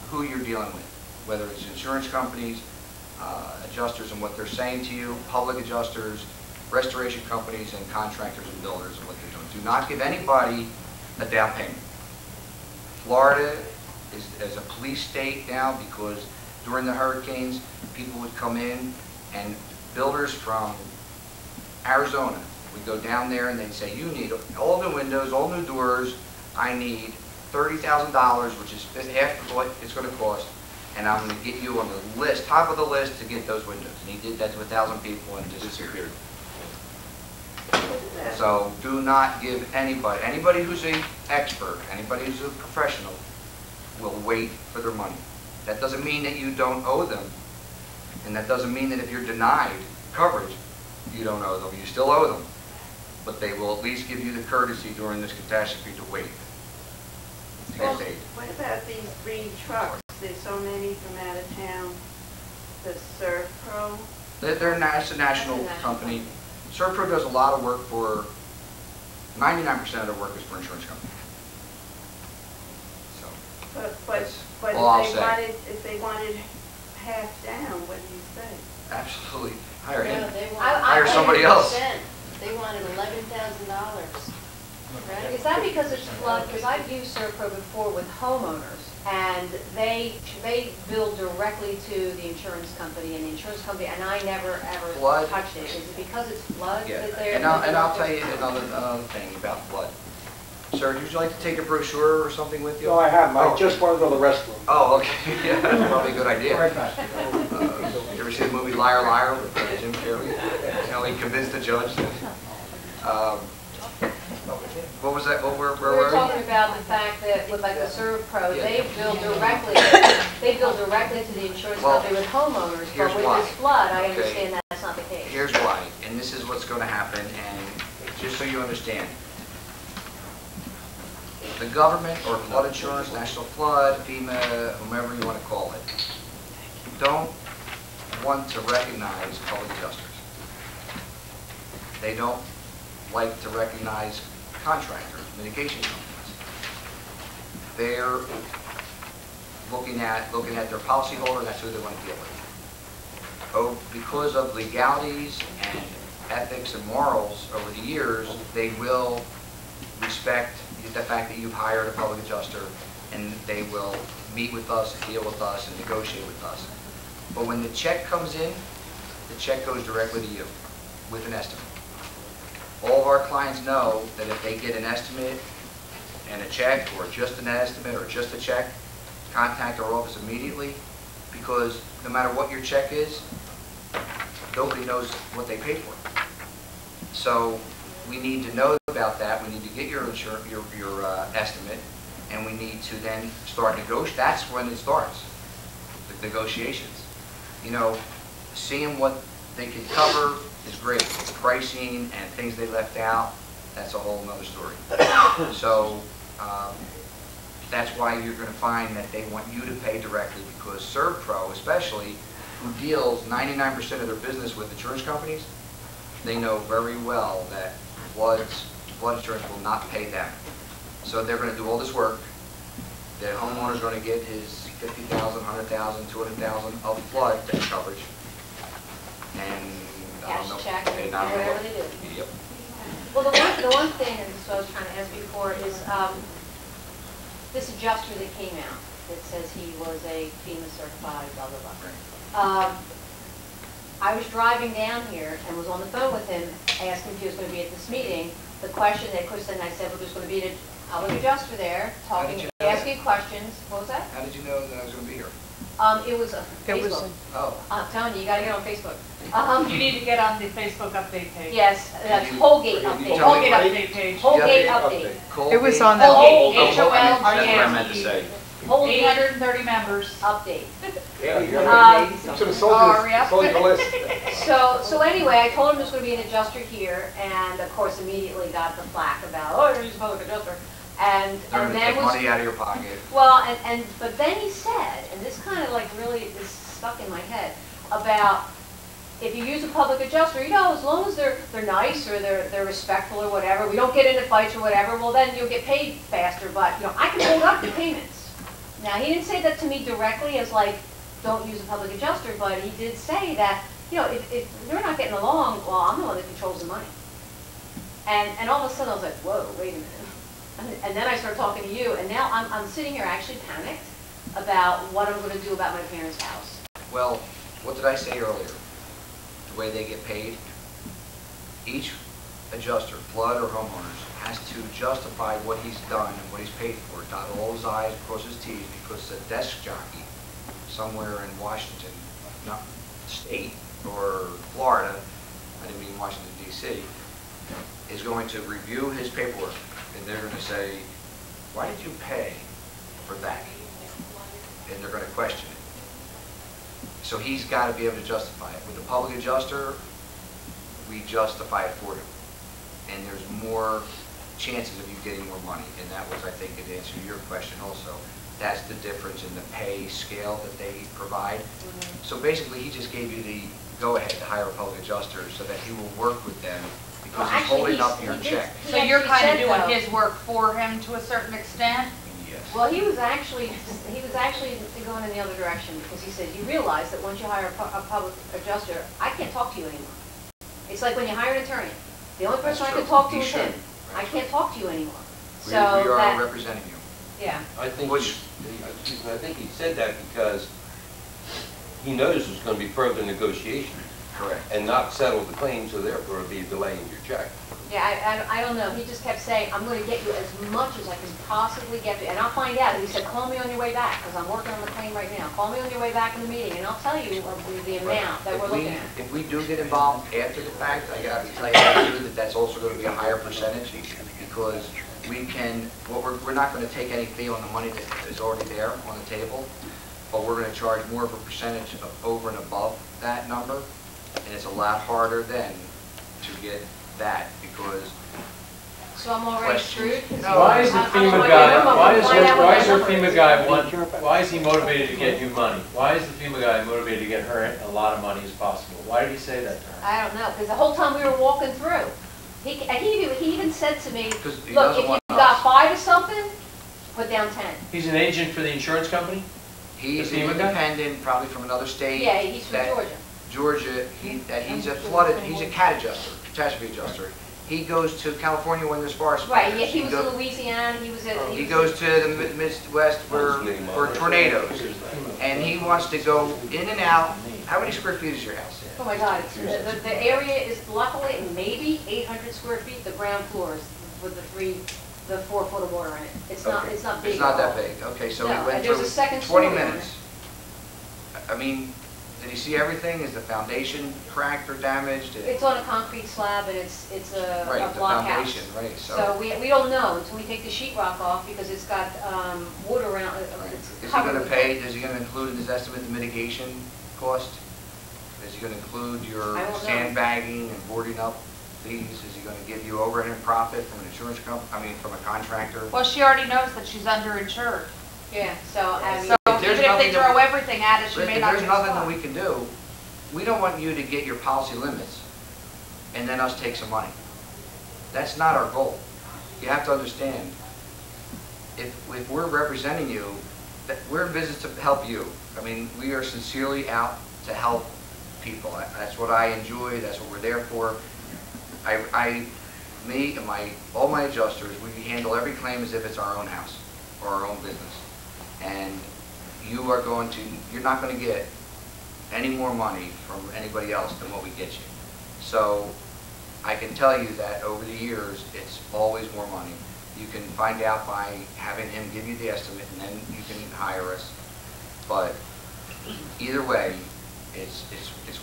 who you're dealing with, whether it's insurance companies, adjusters and what they're saying to you, public adjusters, restoration companies, and contractors and builders and what they're doing. Do not give anybody a down payment. Florida is a police state now because during the hurricanes, people would come in and builders from Arizona would go down there and they'd say, you need all new windows, all new doors, I need $30,000, which is half of what it's going to cost, and I'm going to get you on the list, top of the list to get those windows. And he did that to 1,000 people and disappeared. So do not give anybody who's an expert, anybody who's a professional, will wait for their money. That doesn't mean that you don't owe them, and that doesn't mean that if you're denied coverage, you don't owe them. You still owe them, but they will at least give you the courtesy during this catastrophe to wait. To get paid. What about these green trucks? There's so many from out of town. The Servpro. It's a national company. Servpro does a lot of work for, 99% of their work is for insurance companies. So, But all if they wanted half down, what do you say? absolutely. Hire him. No, they want- Hire somebody else. They wanted $11,000. Right? Is that because it's flood? Because I've used Servpro before with homeowners, and they bill directly to the insurance company, and the insurance company, and I never ever Flood? touched it. Is it because it's flood Yeah, that they're? and I'll tell you another thing about flood. Sir, would you like to take a brochure or something with you? No, I haven't. I Oh. just want to go to the restroom. Oh, okay. Yeah, that's probably a good idea. Right back. You ever see the movie Liar Liar with Jim Carrey? You know, he convinced the judge that, what was that? Where We were were we? talking about the fact that with like the Servpro, Yeah. they bill directly to the insurance Well, company with homeowners, here's but with why. this flood, I Okay. understand that's not the case. Here's why, and this is what's going to happen, and just so you understand. The government, or flood insurance, national flood, FEMA, whomever you want to call it, don't want to recognize public adjusters. They don't like to recognize contractors, mitigation companies. They're looking at their policyholder, that's who they want to deal with. Oh, because of legalities and ethics and morals over the years, they will respect the fact that you've hired a public adjuster, and they will meet with us and deal with us and negotiate with us. But when the check comes in, the check goes directly to you with an estimate. All of our clients know that if they get an estimate and a check, or just an estimate or just a check, contact our office immediately, because no matter what your check is, nobody knows what they paid for. So we need to know about that. We need to get your estimate, and we need to then start negotiating. That's when it starts, the negotiations. You know, seeing what they can cover is great. The pricing and things they left out, that's a whole nother story. So that's why you're going to find that they want you to pay directly, because Servpro especially, who deals 99% of their business with insurance companies, they know very well that flood insurance will not pay them. So they're going to do all this work. The homeowner's going to get his $50,000, $100,000, $200,000 of flood coverage. And I don't know. Cash check, they not- whatever they do. Yep. Well, the one thing, and this is what I was trying to ask before, is this adjuster that came out that says he was a FEMA certified, blah, blah, blah. I was driving down here and was on the phone with him, asking if he was going to be at this meeting. The question that Chris and I said, well, there's going to be a public adjuster there, talking, asking questions. What was that? How did you know that I was going to be here? It was Facebook. Oh. I'm telling you, you got to get on Facebook. You need to get on the Facebook update page. Yes, that's Holgate update. Holgate update page. Holgate update. It was on the Holgate, That's what I H-O-L-G-A-T-E. meant to say. Holgate 830 members. update. Should have sold you the list. So anyway, I told him there's going to be an adjuster here, and of course immediately got the flack about, oh, you're just a public adjuster. And They're going to then take was, money out of your pocket. well, but then he said, and this kind of like really is stuck in my head, about if you use a public adjuster, you know, as long as they're nice or they're respectful or whatever, we don't get into fights or whatever, well then you'll get paid faster, but you know, I can hold up the payments. Now, he didn't say that to me directly as like, don't use a public adjuster, but he did say that, you know, if you're not getting along, well, I'm the one that controls the money. And all of a sudden I was like, whoa, wait a minute. And then I started talking to you, and now I'm sitting here actually panicked about what I'm going to do about my parents' house. Well, what did I say earlier? The way they get paid, each adjuster, flood or homeowners, has to justify what he's done and what he's paid for, dot all his I's, cross his T's, because a desk jockey somewhere in Washington, not state, or Florida, I didn't mean Washington, D.C., is going to review his paperwork, and they're going to say, why did you pay for that? And they're going to question it. So he's got to be able to justify it. With the public adjuster, we justify it for him. And there's more chances of you getting more money. And that was, I think, an answer to your question also. That's the difference in the pay scale that they provide. So basically, he just gave you the go-ahead to hire a public adjuster so that he will work with them because he's holding up your check. So you're kind of doing his work for him to a certain extent? Yes. Well, he was actually going in the other direction because he said, you realize that once you hire a public adjuster, I can't talk to you anymore. It's like when you hire an attorney. The only person I can talk to is him. I can't talk to you anymore. We are representing you. Yeah. I think he said that because he knows there's going to be further negotiation. Correct. And not settle the claim, so therefore it'll be delaying your check. Yeah, I don't know. He just kept saying, I'm going to get you as much as I can possibly get you. And I'll find out. And he said, call me on your way back, because I'm working on the claim right now. Call me on your way back in the meeting, and I'll tell you the amount that we're looking at. If we do get involved after the fact, I got to tell you that that's also going to be a higher percentage, because we can, we're not going to take any fee on the money that is already there on the table, but we're going to charge more of a percentage of over and above that number. And it's a lot harder then to get that because. So I'm already screwed? Why is the FEMA guy, why is our FEMA guy why is he motivated to get you money? Why is the FEMA guy motivated to get her a lot of money as possible? Why did he say that to her? I don't know, because the whole time we were walking through, he even said to me, look, if you got 5 of something, put down 10. He's an agent for the insurance company? He's an independent, probably from another state. Yeah, he's from Georgia. Georgia, he's a CAT adjuster, catastrophe adjuster. He goes to California when there's forest fires. Right, yeah, he was in Louisiana, he goes to the Midwest for tornadoes. And he wants to go in and out. How many square feet is your house? Oh my God, the area is luckily maybe 800 square feet, the ground floor is with the 4 foot of water in it. It's not big. It's not that big. Okay, so no, we went through 20 minutes. I mean, did you see everything? Is the foundation cracked or damaged? It's on a concrete slab and it's a block house. Right. So we don't know until we take the sheetrock off because it's got wood around it. Is he going to pay? Is he going to include in his estimate the mitigation cost? Is he going to include your sandbagging and boarding up fees? Is he going to give you overhead profit from an insurance company? I mean, from a contractor? Well, she already knows that she's underinsured. Yeah. So even if they throw everything at us, she may not. There's nothing that we can do. We don't want you to get your policy limits and then us take some money. That's not our goal. You have to understand, if we're representing you, that we're in business to help you. I mean, we are sincerely out to help people. That's what I enjoy. That's what we're there for. Me and all my adjusters, we handle every claim as if it's our own house or our own business. And you're not going to get any more money from anybody else than what we get you. So I can tell you that over the years, it's always more money. You can find out by having him give you the estimate, and then you can hire us. But either way, it's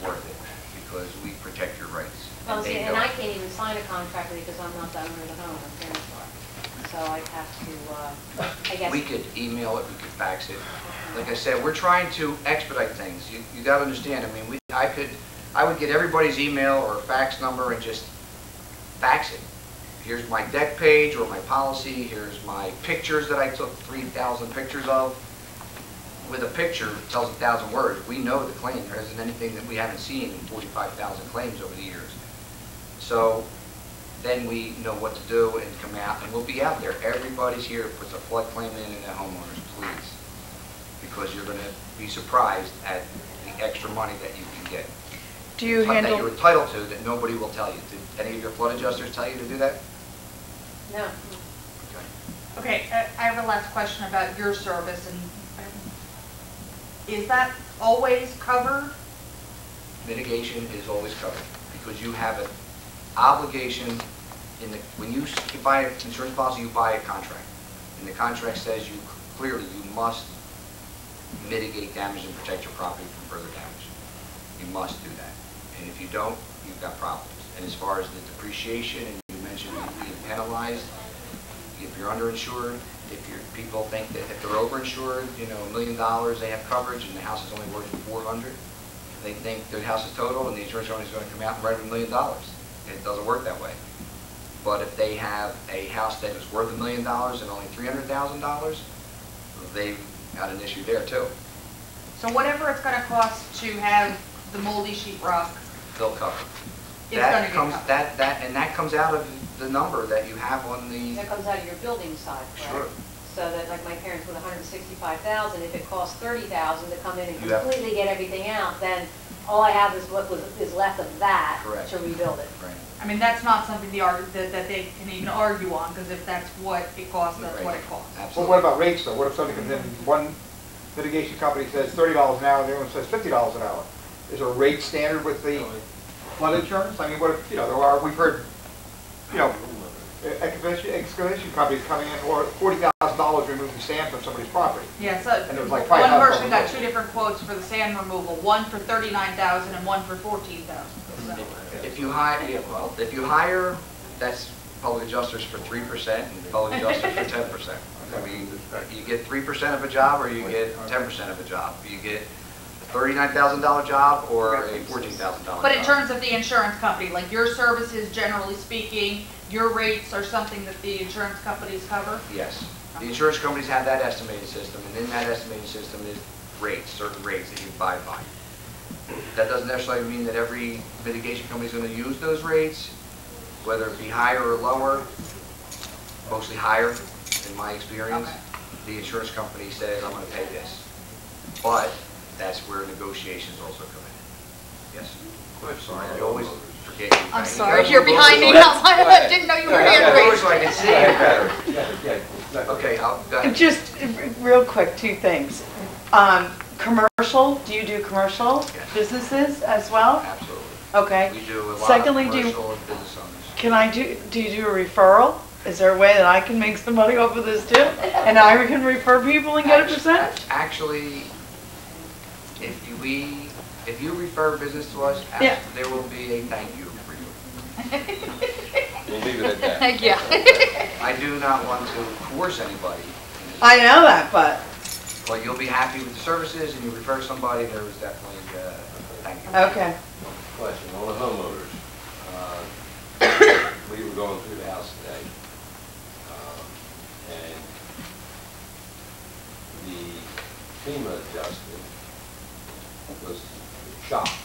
worth it because we protect your rights. Well, see, and I can't even sign a contract with you because I'm not the owner of the home. I'm parents are. So I have to, I guess. We could email it, we could fax it. Like I said, we're trying to expedite things. You got to understand. I mean, I would get everybody's email or fax number and just fax it. Here's my deck page or my policy. Here's my pictures that I took 3,000 pictures of. With a picture, it tells 1,000 words. We know the claim. There isn't anything that we haven't seen in 45,000 claims over the years. So then we know what to do and come out, and we'll be out there. Everybody's here puts a flood claim in the homeowners, please. because you're going to be surprised at the extra money that you can get. Do you That handle, you're entitled to, that nobody will tell you. Did any of your flood adjusters tell you to do that? No. Okay, I have a last question about your service, and is that always covered? Mitigation is always covered, because you have an obligation when you buy an insurance policy, you buy a contract. And the contract says clearly you must mitigate damage and protect your property from further damage. You must do that. And if you don't, you've got problems. And as far as the depreciation, and you mentioned being penalized, if you're underinsured, if people think that if they're overinsured, $1 million, they have coverage, and the house is only worth $400, they think their house is total, and the insurance company is going to come out and write $1 million. And it doesn't work that way. But if they have a house that is worth $1 million and only $300,000, they've got an issue there too. So whatever it's going to cost to have the moldy sheetrock, They'll cover. it's going to get covered. That comes out of the number that you have on the. That comes out of your building side, correct? Sure. So that, like my parents with $165,000, if it costs $30,000 to come in and You have- completely get everything out, then all I have is what is left of that Correct. to rebuild it. Right. I mean, that's not something that they can even argue on, because if that's what it costs, that's what it costs. Well, Absolutely. what about rates though? What if somebody comes in, one mitigation company says $30 an hour, and the other one says $50 an hour? Is there a rate standard with the flood insurance? I mean, what if, we've heard, excavation companies coming in for $40,000 removing sand from somebody's property. Yeah, so And it was like one $5,000 person got two different quotes for the sand removal, one for $39,000 and one for $14,000. If you hire, that's public adjusters for 3% and public adjusters for 10%. I mean, you get 3% of a job or you get 10% of a job. You get a $39,000 job or a $14,000 job. But in terms of the insurance company, like your services, generally speaking, your rates are something that the insurance companies cover? Yes. The insurance companies have that estimating system, and in that estimating system is rates, certain rates that you abide by. That doesn't necessarily mean that every mitigation company is going to use those rates, whether it be higher or lower, mostly higher in my experience. Okay. The insurance company says, I'm going to pay this. But that's where negotiations also come in. Yes? I'm sorry, I always forget you. I'm sorry, you're behind me. I didn't know you were hand raised. So I can see it better. Okay, I'll go ahead. just real quick, two things. Commercial, do you do commercial Yes. businesses as well? Absolutely. Okay. We do a lot Secondly, of commercial and business owners. Do you do a referral? Is there a way that I can make some money off of this too? And I can refer people and get a percentage? Actually, if you refer business to us, Yeah. there will be a thank you for you. We'll leave it at that. Thank you. I do not want to coerce anybody, I know that, but, but you'll be happy with the services and you refer somebody, there is definitely a thank you. okay. Question on the homeowners. We were going through the house today, and the FEMA adjustment was shocked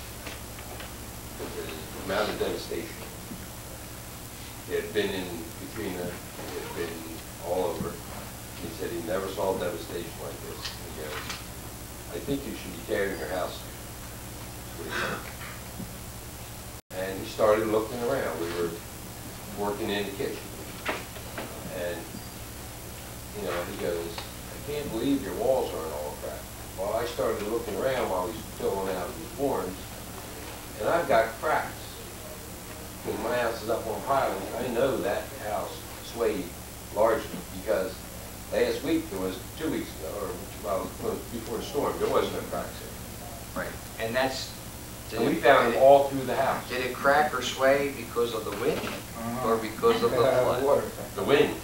at the amount of devastation. It had been in Katrina, it had been all over. He said he never saw devastation like this. He goes, I think you should be tearing your house. That's what he said. And he started looking around. We were working in the kitchen. And, he goes, I can't believe your walls aren't all cracked. Well, I started looking around while he's filling out his forms, and I've got cracks. Because my house is up on pilings. I know that house swayed largely because last week, there was 2 weeks ago, or before the storm, there was no cracks in. Right, and that's. And we found them all through the house. Did it crack or sway because of the wind or because of the flood? The wind.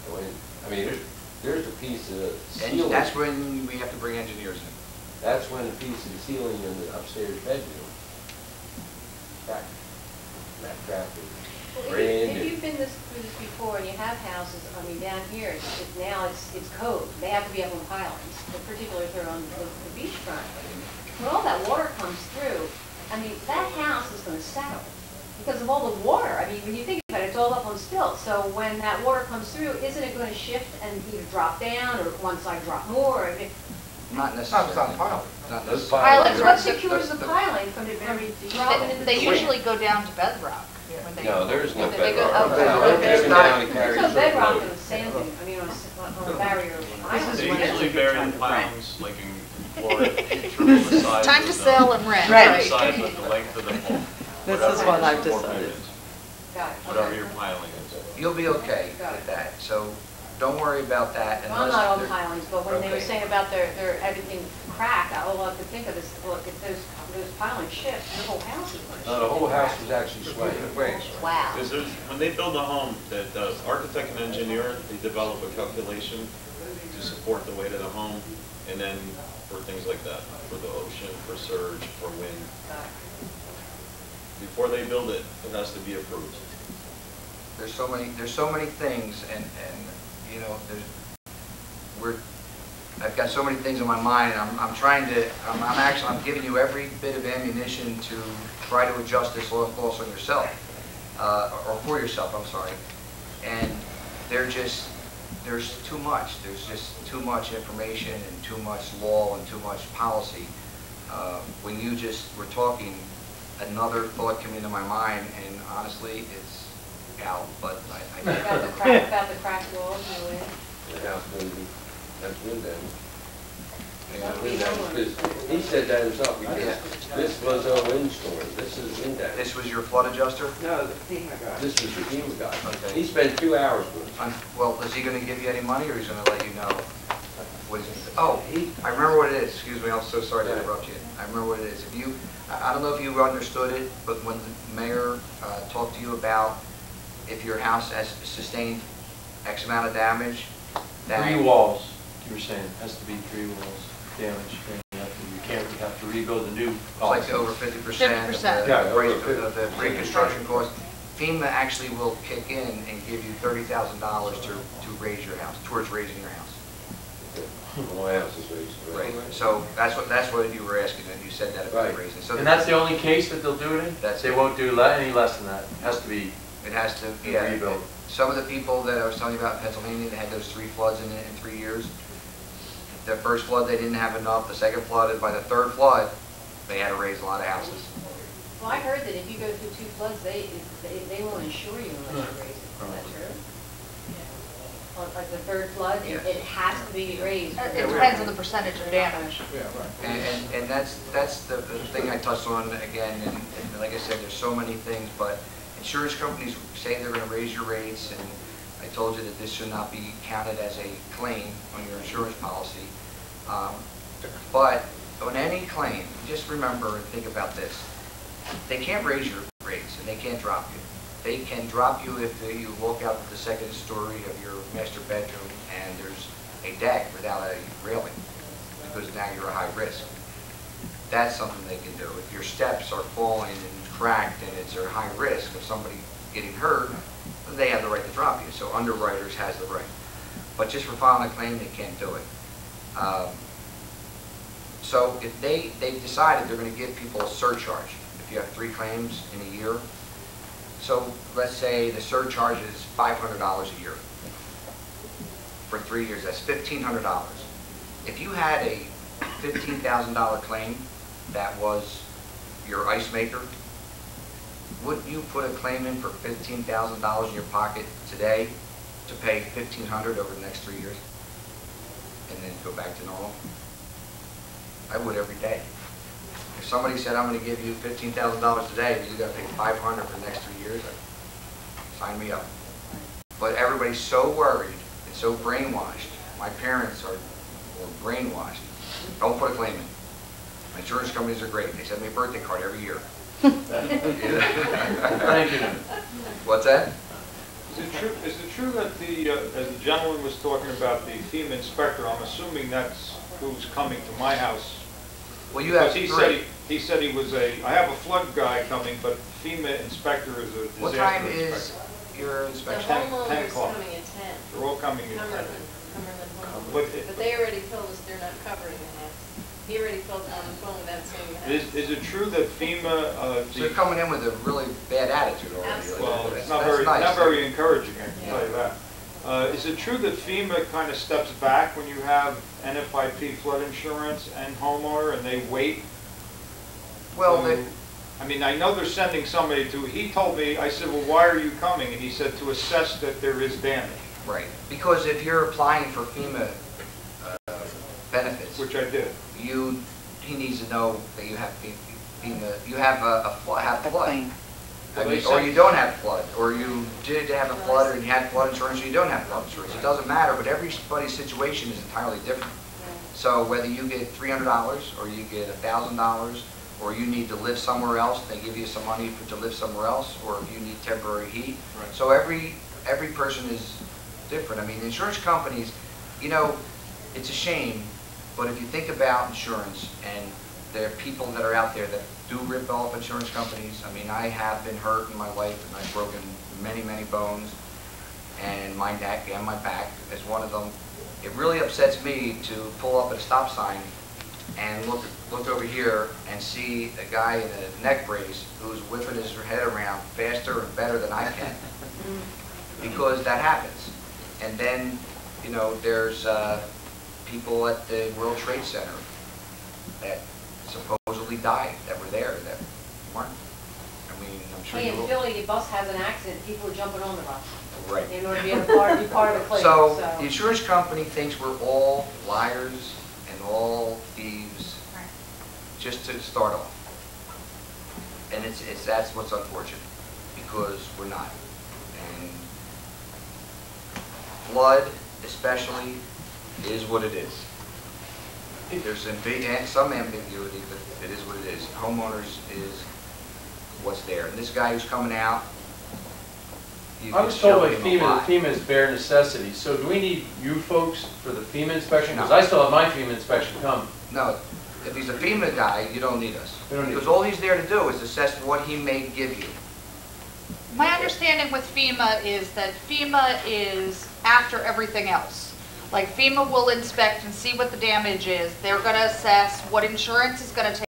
The wind. I mean, there's a piece of ceiling. And that's when we have to bring engineers in. That's when a piece of the ceiling in the upstairs bedroom cracked. That cracked it. Well, if you've been through this before and you have houses, down here, now it's code. They have to be up on pilings, particularly if they're on the beachfront. When all that water comes through, that house is going to settle because of all the water. When you think about it, it's all up on stilts. So when that water comes through, isn't it going to shift and either drop down or one side drop more? I mean, Not necessarily. It's not piling. Not Those necessarily. Pilings, what secures the piling from dropping into the They stream? usually go down to bedrock when they. No, there is no They go bedrock. up. It's down and There's carries no a bedrock load. in the sanding, I mean, on a barrier. They usually bury the pilings like in Florida, triple the size Time of to the- sell and rent, Right. right? The size of the length of the pole. This Whatever is what the I've support decided. beam is, Got it. Whatever Okay. your piling is. You'll be okay with that, so don't worry about that Well, I'm unless. not on there- pilings, but when they were Okay. saying about their everything crack, all I could think of is, look, if those pilings shift, your whole house is going to shift. No, the whole house was actually swaying. Wow. Because when they build a home, the architect and engineer, they develop a calculation to support the weight of the home, and then for things like that, for the ocean, for surge, for wind. Before they build it, it has to be approved. There's so many things, and you know, I've got so many things in my mind, and I'm giving you every bit of ammunition to try to adjust this loss on yourself, or for yourself, I'm sorry. And there's too much. There's just too much information and too much law and too much policy. When you just were talking, another thought came into my mind, and honestly, it's out, but I About the cracked walls and the wind. The house maybe, that's wind damage. That would be Because he said that himself, because this was a windstorm, this is wind damage. This was your flood adjuster? No, the FEMA guy. This was your FEMA guy. Okay. He spent 2 hours with us. Well, is he going to give you any money, or he's going to let you know what he's going to do? Oh, I remember what it is. Excuse me, I'm so sorry to interrupt you. I remember what it is. I don't know if you understood it, but when the mayor talked to you about if your house has sustained X amount of damage, that... 3 walls, you were saying, has to be 3 walls damage. You have to rebuild the new It's like over 50% of the reconstruction cost. FEMA actually will kick in and give you $30,000 to raise your house, towards raising your house. My house is raised. Right. So that's what you were asking, and you said that about raising. So And that's the only case that they'll do it in? They won't do any less than that? It has to be It has to, yeah. rebuilt? Some of the people that I was telling you about in Pennsylvania, they had those 3 floods in 3 years. The first flood, they didn't have enough. The second flood, and by the third flood, they had to raise a lot of houses. Well, I heard that if you go through 2 floods, they won't insure you unless you raise it. Is that true? Like the third flood, it has to be raised. It depends on the percentage of damage. And that's the thing I touched on again, and like I said, there's so many things, but insurance companies say they're going to raise your rates, and I told you that this should not be counted as a claim on your insurance policy. But on any claim, just remember and think about this. They can't raise your rates, and they can't drop you. They can drop you if you walk out to the second story of your master bedroom and there's a deck without a railing, because now you're a high risk. That's something they can do. If your steps are falling and cracked and it's a high risk of somebody getting hurt, they have the right to drop you. So underwriters has the right. But just for filing a claim, they can't do it. So if they've decided they're going to give people a surcharge, if you have 3 claims in a year, so let's say the surcharge is $500 a year. For 3 years, that's $1,500. If you had a $15,000 claim that was your ice maker, wouldn't you put a claim in for $15,000 in your pocket today to pay $1,500 over the next 3 years and then go back to normal? I would every day. If somebody said, I'm going to give you $15,000 today, but you got to pay $500 for the next 3 years, sign me up. But everybody's so worried and so brainwashed. My parents are brainwashed. Don't put a claim in. My insurance companies are great. They send me a birthday card every year. Thank you. What's that? Is it true that as the gentleman was talking about the FEMA inspector, I'm assuming that's who's coming to my house? Well, you have he said he was I have a flood guy coming, but FEMA inspector is a disaster inspector. What time is your inspection? 10 homeowner's o'clock. coming at 10. They're all coming at 10. Cumberland homeowners. But But they already told us they're not covering the house. He already felt feeling that it's going to happen. Is it true that FEMA, So they're coming in with a really bad attitude already. well, it's not That's very, nice. not very encouraging, I can tell you that. Is it true that FEMA kind of steps back when you have NFIP flood insurance and homeowner, and they wait? Well, I mean, I know they're sending somebody to, he told me, I said, well, why are you coming? And he said, to assess that there is damage. Right, because if you're applying for FEMA benefits, Which I did. he needs to know that you have FEMA, you have a flood. I mean, or you don't have flood, or you did have a flood, or you had flood insurance, or you don't have flood insurance. It doesn't matter, but everybody's situation is entirely different. So whether you get $300, or you get $1,000, or you need to live somewhere else, they give you some money to live somewhere else, or if you need temporary heat. Right. So every person is different. I mean, the insurance companies, you know, it's a shame, but if you think about insurance, and there are people that are out there that do rip off insurance companies. I mean, I have been hurt in my life, and I've broken many, many bones, and my neck and my back is one of them. It really upsets me to pull up at a stop sign and look over here and see a guy in a neck brace who's whipping his head around faster and better than I can, because that happens. And then, you know, there's people at the World Trade Center that supposedly died, that were there, that weren't. I mean, I'm sure Hey, you in will. Philly, the bus has an accident, people are jumping on the bus. Right. In order to be a part of the claim, So the insurance company thinks we're all liars and all thieves, just to start off. And that's what's unfortunate, because we're not. And flood, especially, is what it is. There's some ambiguity, but it is what it is. Homeowners is what's there. And this guy who's coming out, I was told by FEMA is bare necessity, so do we need you folks for the FEMA inspection? Because I still have my FEMA inspection coming. No, if he's a FEMA guy, you don't need us. We don't need Because all he's there to do is assess what he may give you. My understanding with FEMA is that FEMA is after everything else. Like FEMA will inspect and see what the damage is. They're going to assess what insurance is going to